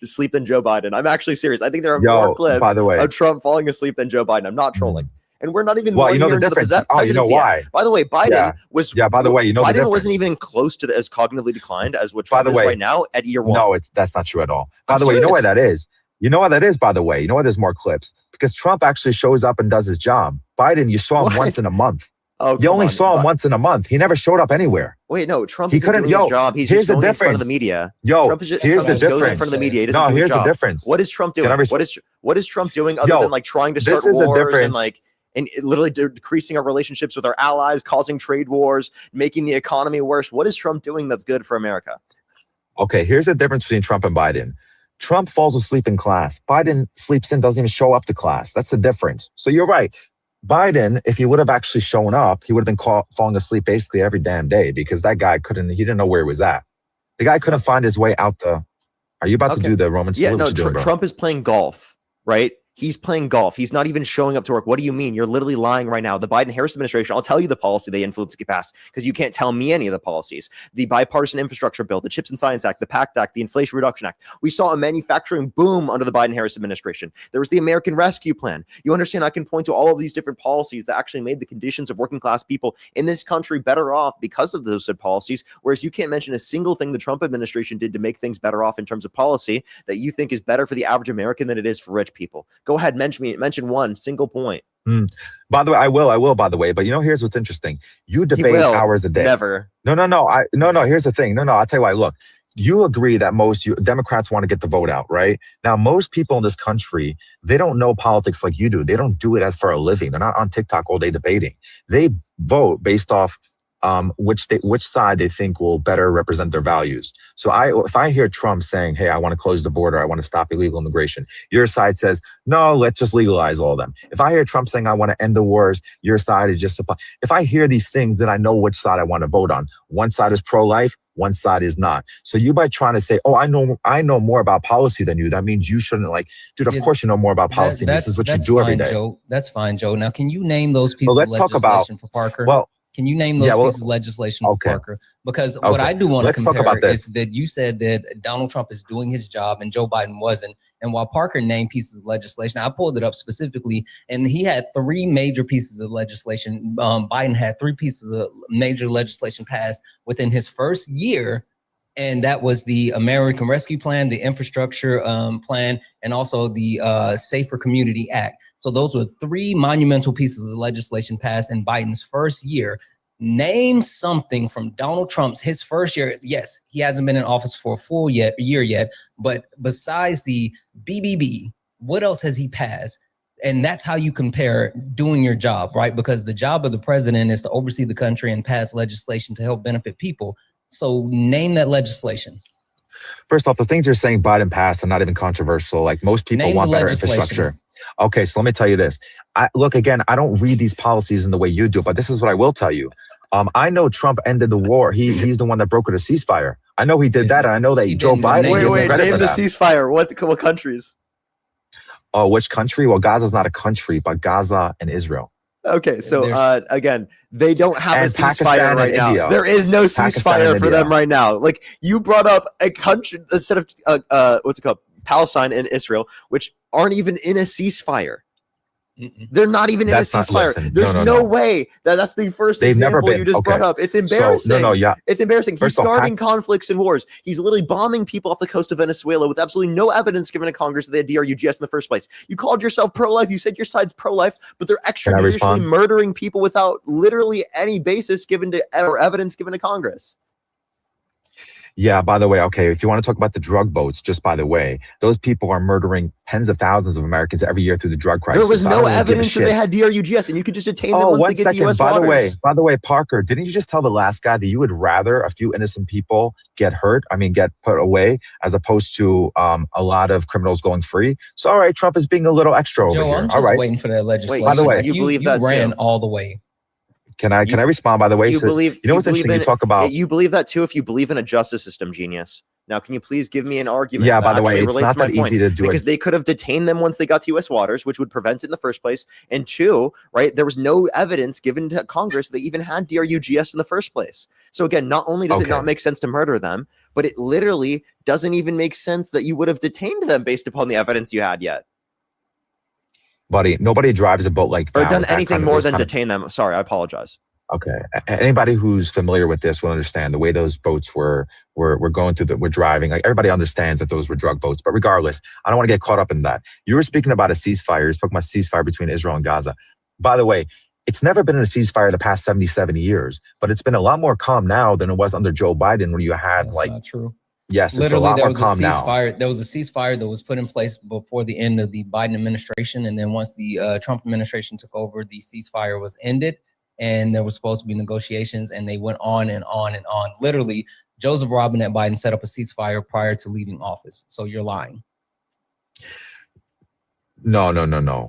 Joe Biden. I'm actually serious. I think there are more clips of Trump falling asleep than Joe Biden. I'm not trolling. And we're not even
you know the difference. Oh, you know why?
By the way, Biden was.
Yeah, by the way, you know the difference.
Biden wasn't even close to as cognitively declined as what Trump is right now at year one.
No, that's not true at all. By the way, you know why that is? You know why that is, by the way? You know why there's more clips? Because Trump actually shows up and does his job. Biden, you saw him once in a month.
Oh,
you only saw him once in a month. He never showed up anywhere.
Wait, no, Trump isn't doing his job. He's just going in front of the media.
Here's the difference.
Goes in front of the media.
No, here's the difference.
What is Trump doing? What is Trump doing other than like trying to start wars and like and literally decreasing our relationships with our allies, causing trade wars, making the economy worse? What is Trump doing that's good for America?
Okay, here's the difference between Trump and Biden. Trump falls asleep in class. Biden sleeps in, doesn't even show up to class. That's the difference. So you're right. Biden, if he would have actually shown up, he would have been falling asleep basically every damn day because that guy he didn't know where he was at. The guy couldn't find his way out the. Are you about to do the Roman salute?
Yeah, no, Trump is playing golf, right? He's playing golf. He's not even showing up to work. What do you mean? You're literally lying right now. The Biden-Harris administration, I'll tell you the policy they influenced to get passed because you can't tell me any of the policies. The Bipartisan Infrastructure Bill, the Chips and Science Act, the PACT Act, the Inflation Reduction Act. We saw a manufacturing boom under the Biden-Harris administration. There was the American Rescue Plan. You understand, I can point to all of these different policies that actually made the conditions of working class people in this country better off because of those said policies, whereas you can't mention a single thing the Trump administration did to make things better off in terms of policy that you think is better for the average American than it is for rich people. Go ahead, mention one single point.
By the way, I will, by the way, but here's what's interesting. You debate hours a day.
Never.
No. Here's the thing. No, I'll tell you why. Look, you agree that Democrats want to get the vote out, right? Now, most people in this country, they don't know politics like you do. They don't do it as for a living. They're not on TikTok all day debating. They vote based off which side they think will better represent their values. So if I hear Trump saying, hey, I want to close the border, I want to stop illegal immigration, your side says, no, let's just legalize all of them. If I hear Trump saying, I want to end the wars, your side is just supply. If I hear these things, then I know which side I want to vote on. One side is pro-life, one side is not. So you by trying to say, oh, I know more about policy than you, that means you shouldn't dude, of course you know more about policy. This is what you do every day.
Joe. That's fine, Joe. Now, can you name those pieces of legislation for Parker? Can you name those pieces of legislation for Parker? Because what I do want to compare is that you said that Donald Trump is doing his job and Joe Biden wasn't. And while Parker named pieces of legislation, I pulled it up specifically, and he had 3 major pieces of legislation. Biden had 3 pieces of major legislation passed within his first year. And that was the American Rescue Plan, the Infrastructure Plan, and also the Safer Community Act. So those were 3 monumental pieces of legislation passed in Biden's first year. Name something from Donald Trump's his first year. Yes, he hasn't been in office for a full year yet, but besides the BBB, what else has he passed? And that's how you compare doing your job, right? Because the job of the president is to oversee the country and pass legislation to help benefit people. So name that legislation.
First off, the things you're saying Biden passed are not even controversial. Like most people want better infrastructure. Okay, so let me tell you this. Look, again, I don't read these policies in the way you do, but this is what I will tell you. I know Trump ended the war. He's the one that brokered a ceasefire. I know he did that, and I know that Joe Biden.
Wait, name the ceasefire. What countries?
Oh, which country? Well, Gaza's not a country, but Gaza and Israel.
Okay, so again, they don't have a ceasefire right now.
India.
There is no ceasefire for them right now. Like you brought up a country instead of what's it called, Palestine and Israel, which aren't even in a ceasefire. They're not even in a ceasefire. There's no way that's the first example you just brought up. It's embarrassing.
So,
it's embarrassing. He's starting conflicts and wars. He's literally bombing people off the coast of Venezuela with absolutely no evidence given to Congress that they had DRUGS in the first place. You called yourself pro-life. You said your side's pro-life, but they're extrajudicially murdering people without literally any basis given to or evidence given to Congress.
Yeah, by the way, okay, if you want to talk about the drug boats, just by the way, those people are murdering tens of thousands of Americans every year through the drug crisis.
There was no evidence that they had DRUGS, and you could just detain them once they get to U.S. waters.
By the way, Parker, didn't you just tell the last guy that you would rather a few innocent people get put away, as opposed to a lot of criminals going free? So, all right, Trump is being a little extra over here.
I'm just waiting for that legislation.
Wait, by the way, you believe that
ran all the way.
Can I respond, by the way?
You know
what's interesting? You talk about...
You believe that too if you believe in a justice system, genius. Now, can you please give me an argument?
Yeah, by the way, it's not that easy to do
because they could have detained them once they got to U.S. waters, which would prevent it in the first place. And 2, right, there was no evidence given to Congress that they even had DRUGS in the first place. So again, not only does it not make sense to murder them, but it literally doesn't even make sense that you would have detained them based upon the evidence you had yet.
Buddy, nobody drives a boat like that.
Or done anything more than detain them. Sorry, I apologize.
Okay. Anybody who's familiar with this will understand the way those boats were going through we're driving. Like everybody understands that those were drug boats. But regardless, I don't want to get caught up in that. You were speaking about a ceasefire. You spoke about a ceasefire between Israel and Gaza. By the way, it's never been in a ceasefire the past 77 years, but it's been a lot more calm now than it was under Joe Biden when you had
That's not true.
Yes,
literally,
it's a lot more calm now.
There was a ceasefire that was put in place before the end of the Biden administration. And then once the Trump administration took over, the ceasefire was ended. And there was supposed to be negotiations, and they went on and on and on. Literally, Joseph Robinette Biden set up a ceasefire prior to leaving office. So you're lying.
No.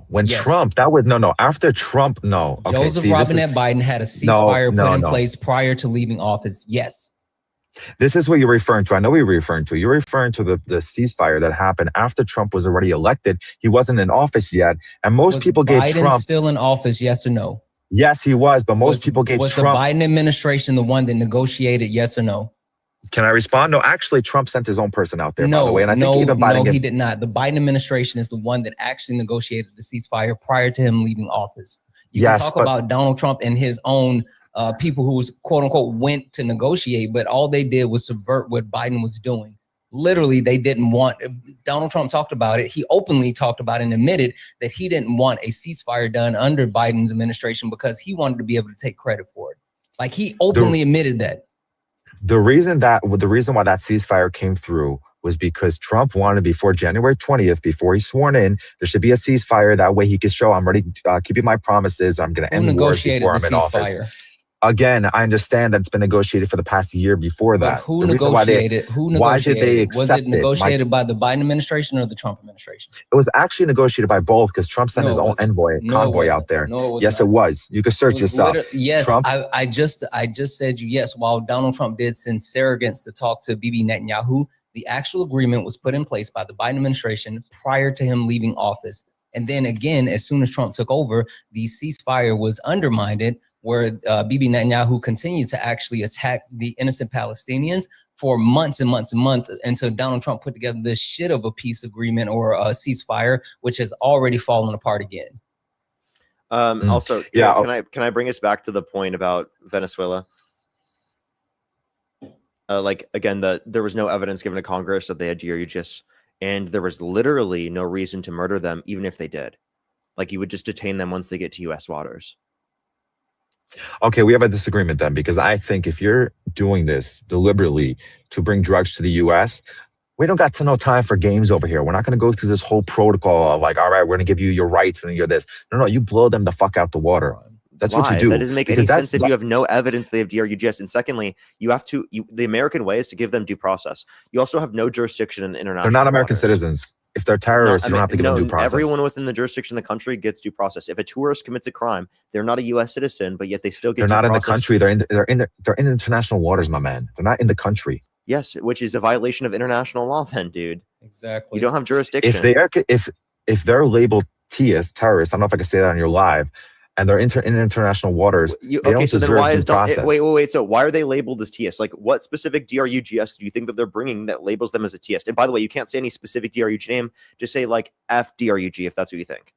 When Trump, that would no. After Trump, no. Okay,
Joseph Robinette Biden had a ceasefire put in place prior to leaving office. Yes.
This is what you're referring to. I know what you're referring to. You're referring to the ceasefire that happened after Trump was already elected. He wasn't in office yet, and most people gave Trump
still in office. Yes or no?
Yes, he was, but most people gave Trump.
Was the Biden administration the one that negotiated? Yes or no?
Can I respond? No, actually, Trump sent his own person out there, by the way. And I think even Biden
he did not. The Biden administration is the one that actually negotiated the ceasefire prior to him leaving office. You can talk about Donald Trump and his own people who quote unquote went to negotiate, but all they did was subvert what Biden was doing. Literally, they didn't want. Donald Trump talked about it. He openly talked about it and admitted that he didn't want a ceasefire done under Biden's administration because he wanted to be able to take credit for it. Like he openly admitted that.
The reason why that ceasefire came through was because Trump wanted before January 20th, before he's sworn in, there should be a ceasefire. That way he could show I'm ready, keeping my promises. I'm going to end wars before I'm in office. Again, I understand that it's been negotiated for the past year before that.
Who negotiated?
Why did they accept
Was it negotiated by the Biden administration or the Trump administration?
It was actually negotiated by both because Trump sent his own convoy out there. Yes, it was. You could search this up.
Yes,
Trump,
I just said yes. While Donald Trump did send surrogates to talk to Bibi Netanyahu, the actual agreement was put in place by the Biden administration prior to him leaving office. And then again, as soon as Trump took over, the ceasefire was undermined, where Bibi Netanyahu continued to actually attack the innocent Palestinians for months and months and months until Donald Trump put together this shit of a peace agreement or a ceasefire, which has already fallen apart again.
Also, can I bring us back to the point about Venezuela? There was no evidence given to Congress that they had DRUGIS, and there was literally no reason to murder them, even if they did. Like, you would just detain them once they get to U.S. waters.
Okay, we have a disagreement then, because I think if you're doing this deliberately to bring drugs to the U.S., we don't got no time for games over here. We're not going to go through this whole protocol of like, all right, we're going to give you your rights and you're this. No, you blow them the fuck out the water. That's what you do.
That doesn't make any sense if you have no evidence they have DRUGS. And secondly, the American way is to give them due process. You also have no jurisdiction in international
They're not American
waters.
citizens. If they're terrorists, you don't have to give them due process.
Everyone within the jurisdiction of the country gets due process. If a tourist commits a crime, they're not a U.S. citizen, but yet they still get.
They're not in the
process.
country. They're in international waters, my man. They're not in the country.
Yes, which is a violation of international law, then, dude.
Exactly.
You don't have jurisdiction.
If they're labeled terrorists, I don't know if I can say that on your live, and they're in international waters, they don't deserve due process.
Wait. So why are they labeled as TS? Like, what specific DRUGS do you think that they're bringing that labels them as a TS? And by the way, you can't say any specific DRUG name. Just say like FDRUG if that's what you think.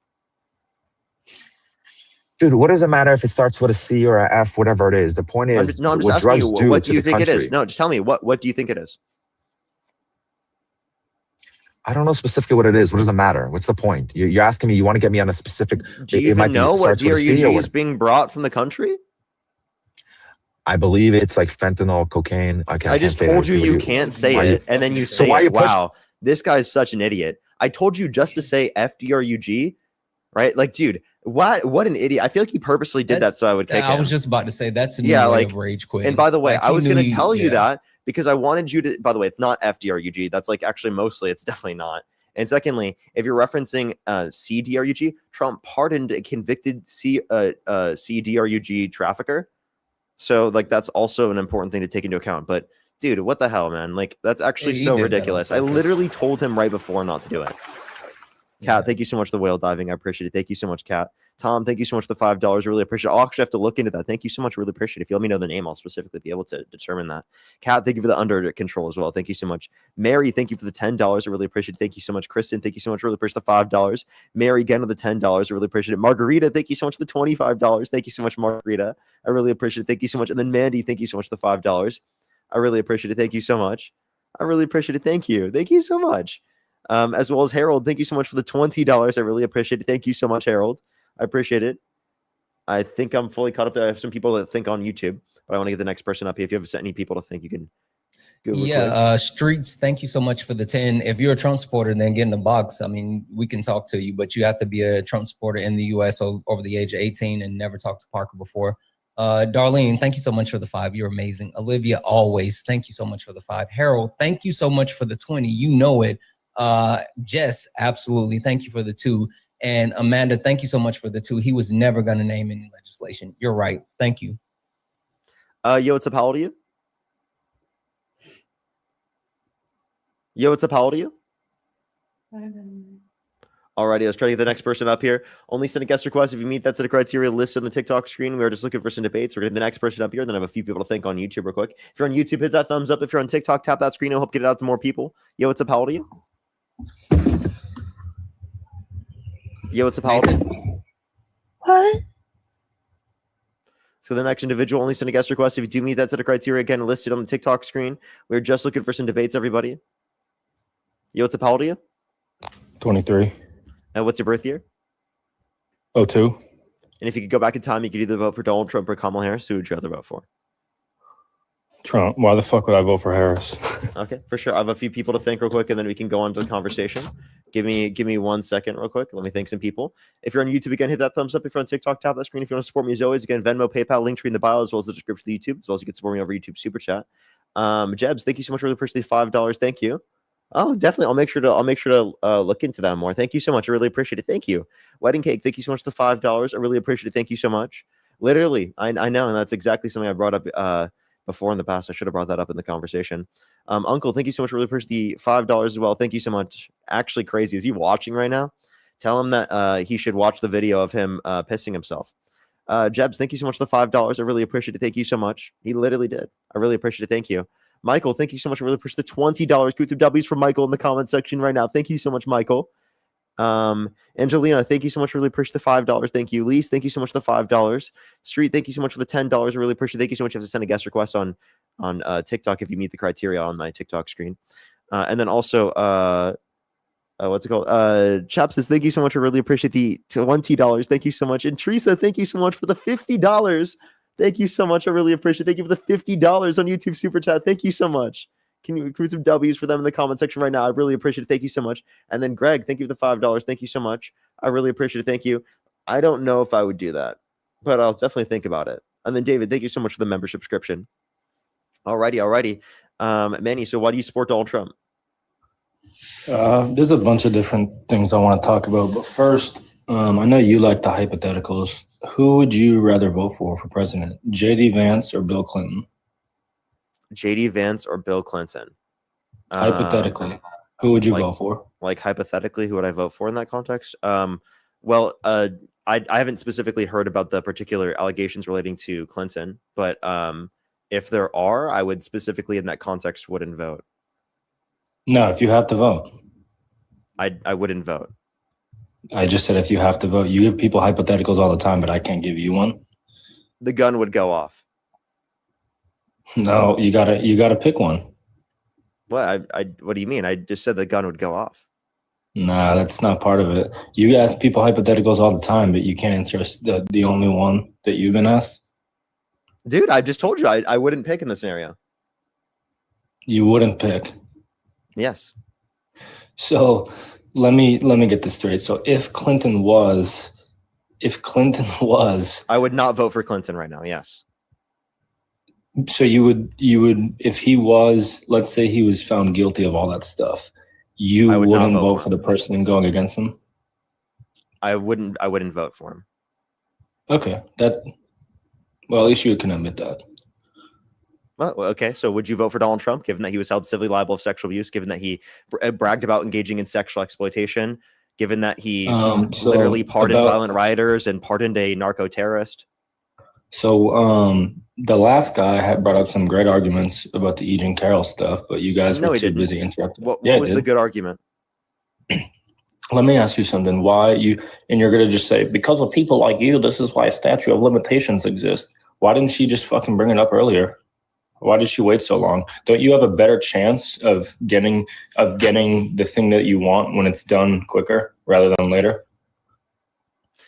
Dude, what does it matter if it starts with a C or a F, whatever it is? The point is,
I'm just
what
asking
drugs
you,
do
what
to
do you
the
think it
country.
is? No, just tell me what do you think it is?
I don't know specifically what it is. What does it matter? What's the point? You're asking me, you want to get me on a specific.
Do you even know what DRUG is being brought from the country?
I believe it's like fentanyl, cocaine.
I just told you can't say it, and then you say, wow, this guy's such an idiot. I told you just to say FDRUG, right? Like, dude, what an idiot. I feel like he purposely did that so I would kick him.
I was just about to say, that's a new way of rage quitting.
And by the way, I was going to tell you that because I wanted you to, by the way, it's not FDRUG. That's like actually mostly, it's definitely not. And secondly, if you're referencing CDRUG, Trump pardoned a convicted CDRUG trafficker. So like, that's also an important thing to take into account. But dude, what the hell, man? Like, that's actually so ridiculous. I literally told him right before not to do it. Kat, thank you so much for the whale diving. I appreciate it. Thank you so much, Kat. Tom, thank you so much for the $5. Really appreciate it. I'll actually have to look into that. Thank you so much. Really appreciate it. If you let me know the name, I'll specifically be able to determine that. Kat, thank you for the under control as well. Thank you so much. Mary, thank you for the $10. I really appreciate it. Thank you so much. Kristen, thank you so much. Really appreciate the $5. Mary, again with the $10. I really appreciate it. Margarita, thank you so much for the $25. Thank you so much, Margarita. I really appreciate it. Thank you so much. And then Mandy, thank you so much for the $5. I really appreciate it. Thank you so much. I really appreciate it. Thank you. Thank you so much. As well as Harold, thank you so much for the $20. I really appreciate it. Thank you so much, Harold. I appreciate it. I think I'm fully caught up there. I have some people that think on YouTube, but I want to get the next person up here. If you have any people to think, you can go.
Streets, thank you so much for the 10. If you're a Trump supporter, then get in the box. I mean, we can talk to you, but you have to be a Trump supporter in the US over the age of 18 and never talked to Parker before. Darlene, thank you so much for the 5. You're amazing. Olivia, always, thank you so much for the 5. Harold, thank you so much for the 20. You know it. Jess, absolutely. Thank you for the 2. And Amanda, thank you so much for the 2. He was never going to name any legislation. You're right. Thank you.
Yo, what's up? How old are you? Yo, what's up? How old are you? Alrighty, let's try to get the next person up here. Only send a guest request if you meet that set of criteria listed on the TikTok screen. We are just looking for some debates. We're getting the next person up here. Then I have a few people to think on YouTube real quick. If you're on YouTube, hit that thumbs up. If you're on TikTok, tap that screen. I'll help get it out to more people. Yo, what's up? How old are you? Yo, what's up? How old are you?
What?
So the next individual, only send a guest request if you do meet that set of criteria. Again, listed on the TikTok screen. We're just looking for some debates, everybody. Yo, what's up? How old are you?
23.
And what's your birth year?
02.
And if you could go back in time, you could either vote for Donald Trump or Kamala Harris. Who would you rather vote for?
Trump. Why the fuck would I vote for Harris?
Okay, for sure. I have a few people to thank real quick, and then we can go on to the conversation. Give me 1 second real quick. Let me thank some people. If you're on YouTube, again, hit that thumbs up. If you're on TikTok, tap that screen. If you want to support me, as always, again, Venmo, PayPal, link tree in the bio, as well as the description of YouTube, as well as you can support me over YouTube Super Chat. Jebs, thank you so much. Really appreciate the $5. Thank you. Oh, definitely. I'll make sure to look into that more. Thank you so much. I really appreciate it. Thank you. Wedding Cake, thank you so much for the $5. I really appreciate it. Thank you so much. Literally, I know, and that's exactly something I brought up before in the past. I should have brought that up in the conversation. Uncle, thank you so much. Really appreciate the $5 as well. Thank you so much. Actually, crazy. Is he watching right now? Tell him that he should watch the video of him pissing himself. Jebs, thank you so much for the $5. I really appreciate it. Thank you so much. He literally did. I really appreciate it. Thank you. Michael, thank you so much. I really appreciate the $20. Coots of W's from Michael in the comment section right now. Thank you so much, Michael. Angelina, thank you so much. Really appreciate the $5. Thank you. Lise, thank you so much for the $5. Street, thank you so much for the $10. I really appreciate it. Thank you so much. You have to send a guest request on TikTok if you meet the criteria on my TikTok screen. And then also, what's it called? Chap says, thank you so much. I really appreciate the $20. Thank you so much. And Teresa, thank you so much for the $50. Thank you so much. I really appreciate it. Thank you for the $50 on YouTube Super Chat. Thank you so much. Can you include some W's for them in the comment section right now? I really appreciate it. Thank you so much. And then Greg, thank you for the $5. Thank you so much. I really appreciate it. Thank you. I don't know if I would do that, but I'll definitely think about it. And then David, thank you so much for the membership subscription. Alrighty. Manny, so why do you support Donald Trump?
There's a bunch of different things I want to talk about, but first, I know you like the hypotheticals. Who would you rather vote for president, J.D. Vance or Bill Clinton?
J.D. Vance or Bill Clinton?
Hypothetically, who would you vote for?
Like hypothetically, who would I vote for in that context? Well, I haven't specifically heard about the particular allegations relating to Clinton, but if there are, I would specifically in that context wouldn't vote.
No, if you have to vote.
I wouldn't vote.
I just said if you have to vote. You give people hypotheticals all the time, but I can't give you one.
The gun would go off.
No, you gotta pick one.
What? What do you mean? I just said the gun would go off.
Nah, that's not part of it. You ask people hypotheticals all the time, but you can't answer the only one that you've been asked.
Dude, I just told you I wouldn't pick in this scenario.
You wouldn't pick.
Yes.
So let me get this straight. So if Clinton was,
I would not vote for Clinton right now. Yes.
So you would if he was, let's say he was found guilty of all that stuff, you wouldn't vote for the person going against him?
I wouldn't vote for him.
Okay. Well, at least you can admit that.
Well, okay. So would you vote for Donald Trump, given that he was held civilly liable of sexual abuse, given that he bragged about engaging in sexual exploitation, given that he literally pardoned violent rioters and pardoned a narco terrorist?
So the last guy had brought up some great arguments about the E. Jean Carroll stuff, but you guys were too busy interrupting.
What was the good argument?
Let me ask you something. You're going to just say, because of people like you, this is why a statute of limitations exists. Why didn't she just fucking bring it up earlier? Why did she wait so long? Don't you have a better chance of getting the thing that you want when it's done quicker rather than later?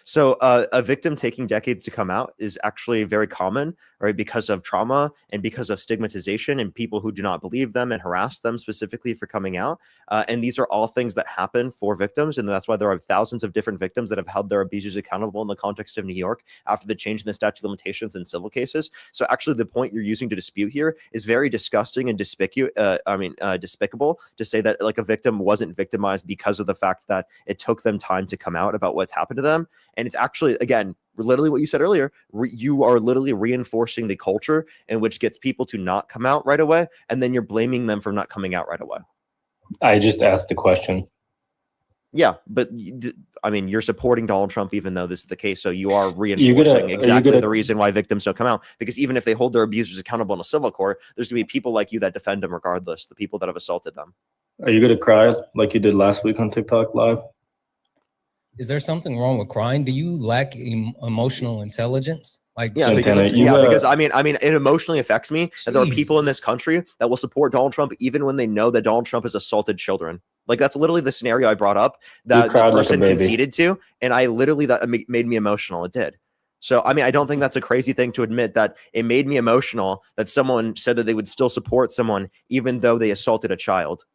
So a victim taking decades to come out is actually very common, right? Because of trauma and because of stigmatization and people who do not believe them and harass them specifically for coming out. And these are all things that happen for victims. And that's why there are thousands of different victims that have held their abusers accountable in the context of New York after the change in the statute of limitations in civil cases. So actually the point you're using to dispute here is very disgusting and despicable to say that like a victim wasn't victimized because of the fact that it took them time to come out about what's happened to them. And it's actually, again, literally what you said earlier, you are literally reinforcing the culture in which gets people to not come out right away. And then you're blaming them for not coming out right away.
I just asked the question.
Yeah, but I mean, you're supporting Donald Trump, even though this is the case. So you are reinforcing exactly the reason why victims don't come out. Because even if they hold their abusers accountable in a civil court, there's going to be people like you that defend them regardless, the people that have assaulted them.
Are you going to cry like you did last week on TikTok Live?
Is there something wrong with crying? Do you lack emotional intelligence? Like,
yeah,
Santana,
because I mean, it emotionally affects me that there are people in this country that will support Donald Trump even when they know that Donald Trump has assaulted children. Like that's literally the scenario I brought up that the person conceded to, and I literally that made me emotional. It did. So, I mean, I don't think that's a crazy thing to admit that it made me emotional that someone said that they would still support someone even though they assaulted a child.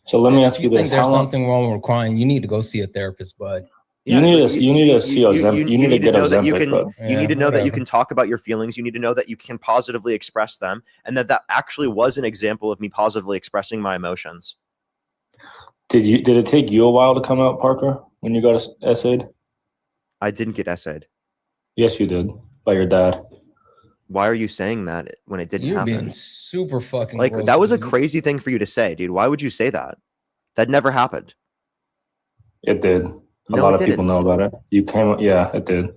So let me ask you
If you think
this:
there's something wrong with crying, you need to go see a therapist, bud.
You need to see Ozempic. You need to get Ozempic, bud.
You need to know that you can talk about your feelings. You need to know that you can positively express them, and that actually was an example of me positively expressing my emotions.
Did it take you a while to come out, Parker, when you got essayed?
I didn't get essayed.
Yes, you did, by your dad.
Why are you saying that when it didn't
You're
happen?
being super fucking
like
gross,
that was a
dude.
crazy thing for you to say, dude. Why would you say that? That never happened.
It did. A lot of people know about it. You came, yeah, it did.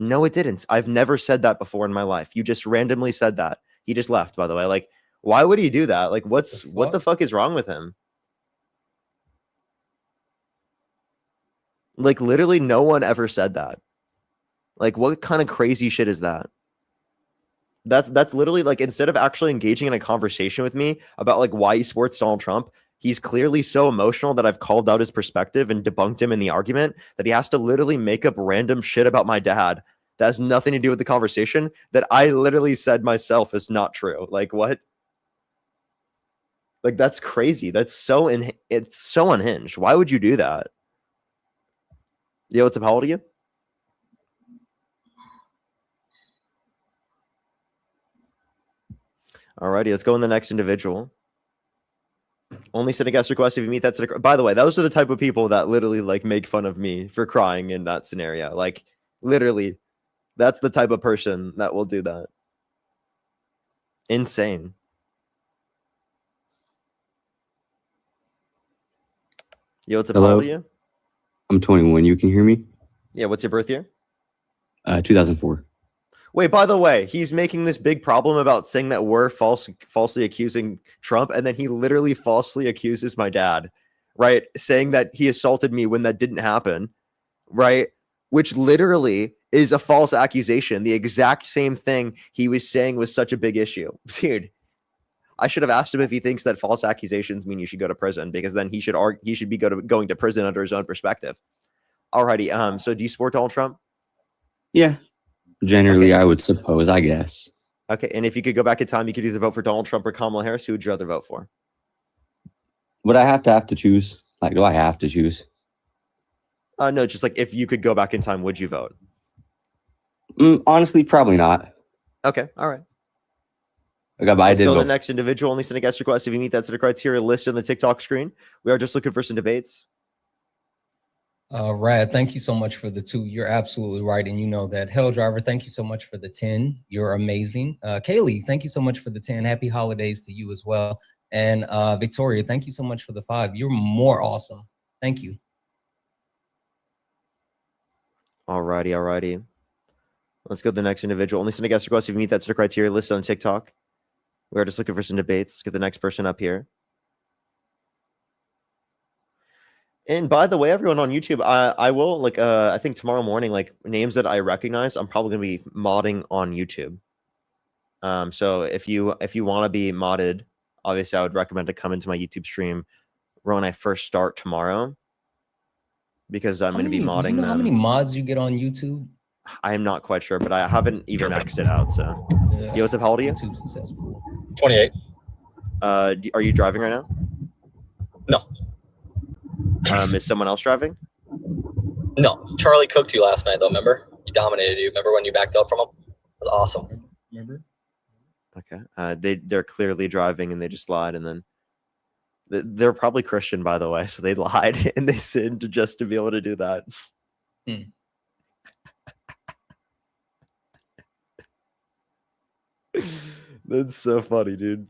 No, it didn't. I've never said that before in my life. You just randomly said that. He just left, by the way. Like, why would he do that? Like, what the fuck is wrong with him? Like, literally, no one ever said that. Like, what kind of crazy shit is that? That's literally like, instead of actually engaging in a conversation with me about like why he supports Donald Trump, he's clearly so emotional that I've called out his perspective and debunked him in the argument that he has to literally make up random shit about my dad that has nothing to do with the conversation that I literally said myself is not true. Like, what? Like, that's crazy. That's so it's so unhinged. Why would you do that? Yo, what's up? How old are you? Alrighty, let's go in the next individual. Only send a guest request if you meet that. By the way, those are the type of people that literally like make fun of me for crying in that scenario. Like, literally, that's the type of person that will do that. Insane. Yo, what's up? How old are you?
I'm 21. You can hear me?
Yeah, what's your birth year?
2004.
Wait, by the way, he's making this big problem about saying that we're falsely accusing Trump, and then he literally falsely accuses my dad, right? Saying that he assaulted me when that didn't happen, right? Which literally is a false accusation. The exact same thing he was saying was such a big issue. Dude, I should have asked him if he thinks that false accusations mean you should go to prison, because then he should be going to prison under his own perspective. Alrighty, so do you support Donald Trump?
Yeah. Generally, I would suppose, I guess.
Okay, and if you could go back in time, you could either vote for Donald Trump or Kamala Harris. Who would you rather vote for?
Would I have to choose? Like, do I have to choose?
No, just like if you could go back in time, would you vote?
Honestly, probably not.
Okay, all right.
Okay, but
Let's
I did
go to
vote.
the next individual. Only send a guest request if you meet that set of criteria listed on the TikTok screen. We are just looking for some debates.
Rad, thank you so much for the 2. You're absolutely right. And you know that. Hell Driver, thank you so much for the 10. You're amazing. Kaylee, thank you so much for the 10. Happy holidays to you as well. And Victoria, thank you so much for the 5. You're more awesome. Thank you.
Alrighty. Let's go to the next individual. Only send a guest request if you meet that set of criteria listed on TikTok. We are just looking for some debates. Let's get the next person up here. And by the way, everyone on YouTube, I will like I think tomorrow morning, like names that I recognize, I'm probably gonna be modding on YouTube. So if you want to be modded, obviously I would recommend to come into my YouTube stream when I first start tomorrow, because I'm gonna be modding
You know
them.
how many mods you get on YouTube?
I am not quite sure, but I haven't even maxed it out. So,
Yeah.
yo, what's up? How old are you?
YouTube successful.
28.
Are you driving right now?
No.
Is someone else driving?
No. Charlie cooked you last night, though, remember? He dominated you. Remember when you backed up from him? It was awesome.
Remember?
Okay. They're clearly driving and they just lied, and then they're probably Christian, by the way, so they lied and they sinned just to be able to do that. That's so funny, dude.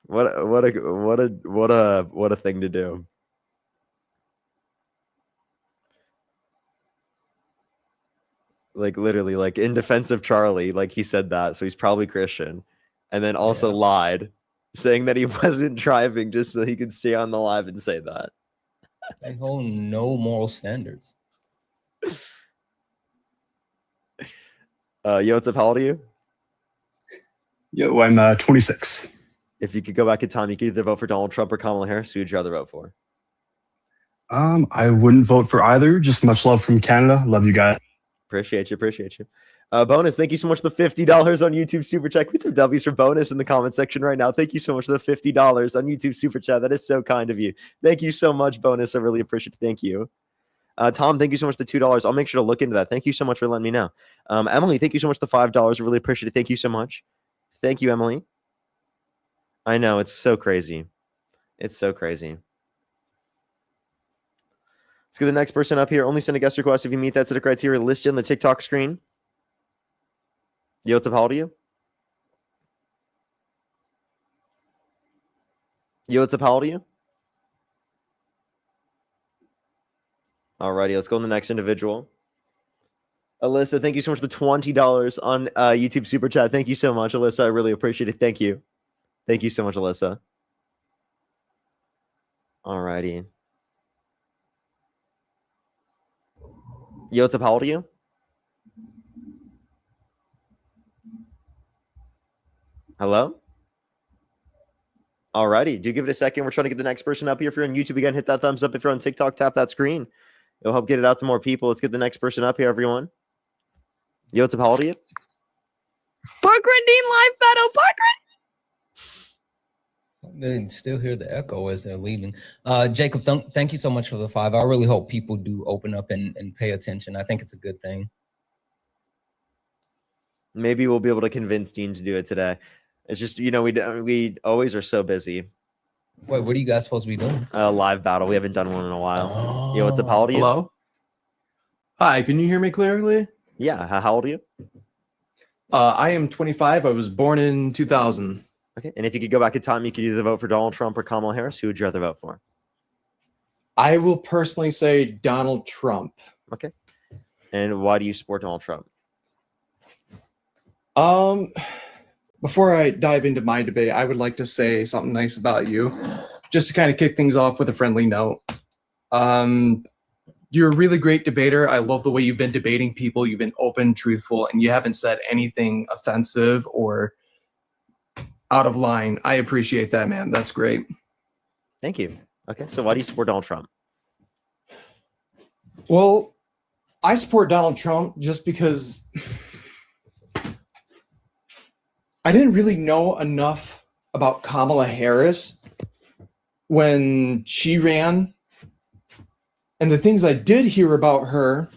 What a thing to do. Like literally, like in defense of Charlie, like he said that, so he's probably Christian, and then also lied, saying that he wasn't driving just so he could stay on the live and say that.
They hold no moral standards.
Yo, what's up? How old are you?
Yo, I'm 26.
If you could go back in time, you could either vote for Donald Trump or Kamala Harris. Who would you rather vote for?
I wouldn't vote for either. Just much love from Canada. Love you guys.
Appreciate you. Bonus, thank you so much for the $50 on YouTube Super Chat. Put some W's for Bonus in the comment section right now. Thank you so much for the $50 on YouTube Super Chat. That is so kind of you. Thank you so much, Bonus. I really appreciate it. Thank you. Tom, thank you so much for the $2. I'll make sure to look into that. Thank you so much for letting me know. Emily, thank you so much for the $5. I really appreciate it. Thank you so much. Thank you, Emily. I know, it's so crazy. It's so crazy. Let's get the next person up here. Only send a guest request if you meet that set of criteria listed on the TikTok screen. Yo, what's up? How old are you? Yo, what's up? How old are you? Alrighty, let's go on the next individual. Alyssa, thank you so much for the $20 on YouTube Super Chat. Thank you so much, Alyssa. I really appreciate it. Thank you. Thank you so much, Alyssa. Alrighty. Yo, what's up? How old are you? Hello? Alrighty, do give it a second. We're trying to get the next person up here. If you're on YouTube, again, hit that thumbs up. If you're on TikTok, tap that screen. It'll help get it out to more people. Let's get the next person up here, everyone. Yo, what's up? How old are you?
Parker and Dean live battle. Parker.
They still hear the echo as they're leaving. Jacob, thank you so much for the $5. I really hope people do open up and pay attention. I think it's a good thing.
Maybe we'll be able to convince Dean to do it today. It's just, you know, we always are so busy.
Wait, what are you guys supposed to be doing?
Live battle. We haven't done one in a while. Yo, what's up? How old are you?
Hello? Hi, can you hear me clearly?
Yeah. How old are you?
I am 25. I was born in 2000.
Okay. And if you could go back in time, you could either vote for Donald Trump or Kamala Harris. Who would you rather vote for?
I will personally say Donald Trump.
Okay. And why do you support Donald Trump?
Before I dive into my debate, I would like to say something nice about you, just to kind of kick things off with a friendly note. You're a really great debater. I love the way you've been debating people. You've been open, truthful, and you haven't said anything offensive or out of line. I appreciate that, man. That's great.
Thank you. Okay. So why do you support Donald Trump?
Well, I support Donald Trump just because I didn't really know enough about Kamala Harris when she ran. And the things I did hear about her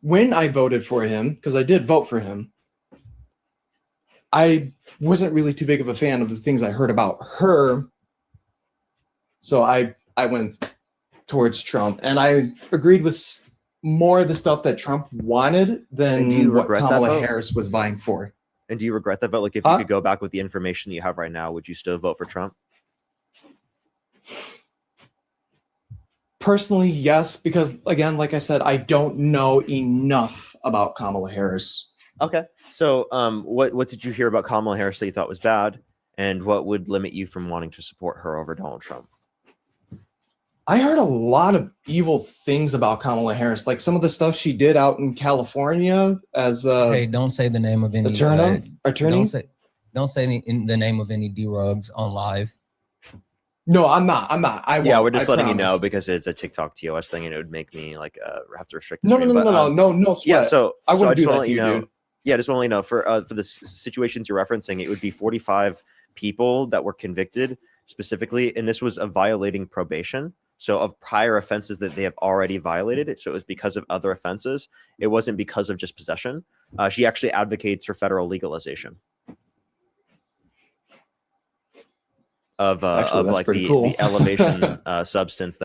when I voted for him, because I did vote for him, I wasn't really too big of a fan of the things I heard about her. So I went towards Trump. And I agreed with more of the stuff that Trump wanted than what Kamala Harris was vying for.
And do you regret that vote? Like, if you could go back with the information that you have right now, would you still vote for Trump?
Personally, yes, because again, like I said, I don't know enough about Kamala Harris.
Okay. So what did you hear about Kamala Harris that you thought was bad? And what would limit you from wanting to support her over Donald Trump?
I heard a lot of evil things about Kamala Harris, like some of the stuff she did out in California as
hey, don't say the name of any
attorney.
Don't say the name of any D-Rugs on live.
No, I'm not.
Yeah, we're just letting you know because it's a TikTok TOS thing, and it would make me like have to restrict.
No,
No.
Sweat.
Yeah, so
I wouldn't
just
do
want
that
to
to you,
know.
dude.
Yeah, just want to let you know for the situations you're referencing, it would be 45 people that were convicted specifically, and this was of violating probation. So of prior offenses that they have already violated. So it was because of other offenses. It wasn't because of just possession. She actually advocates for federal legalization of
Actually,
like the
cool.
elevation substance.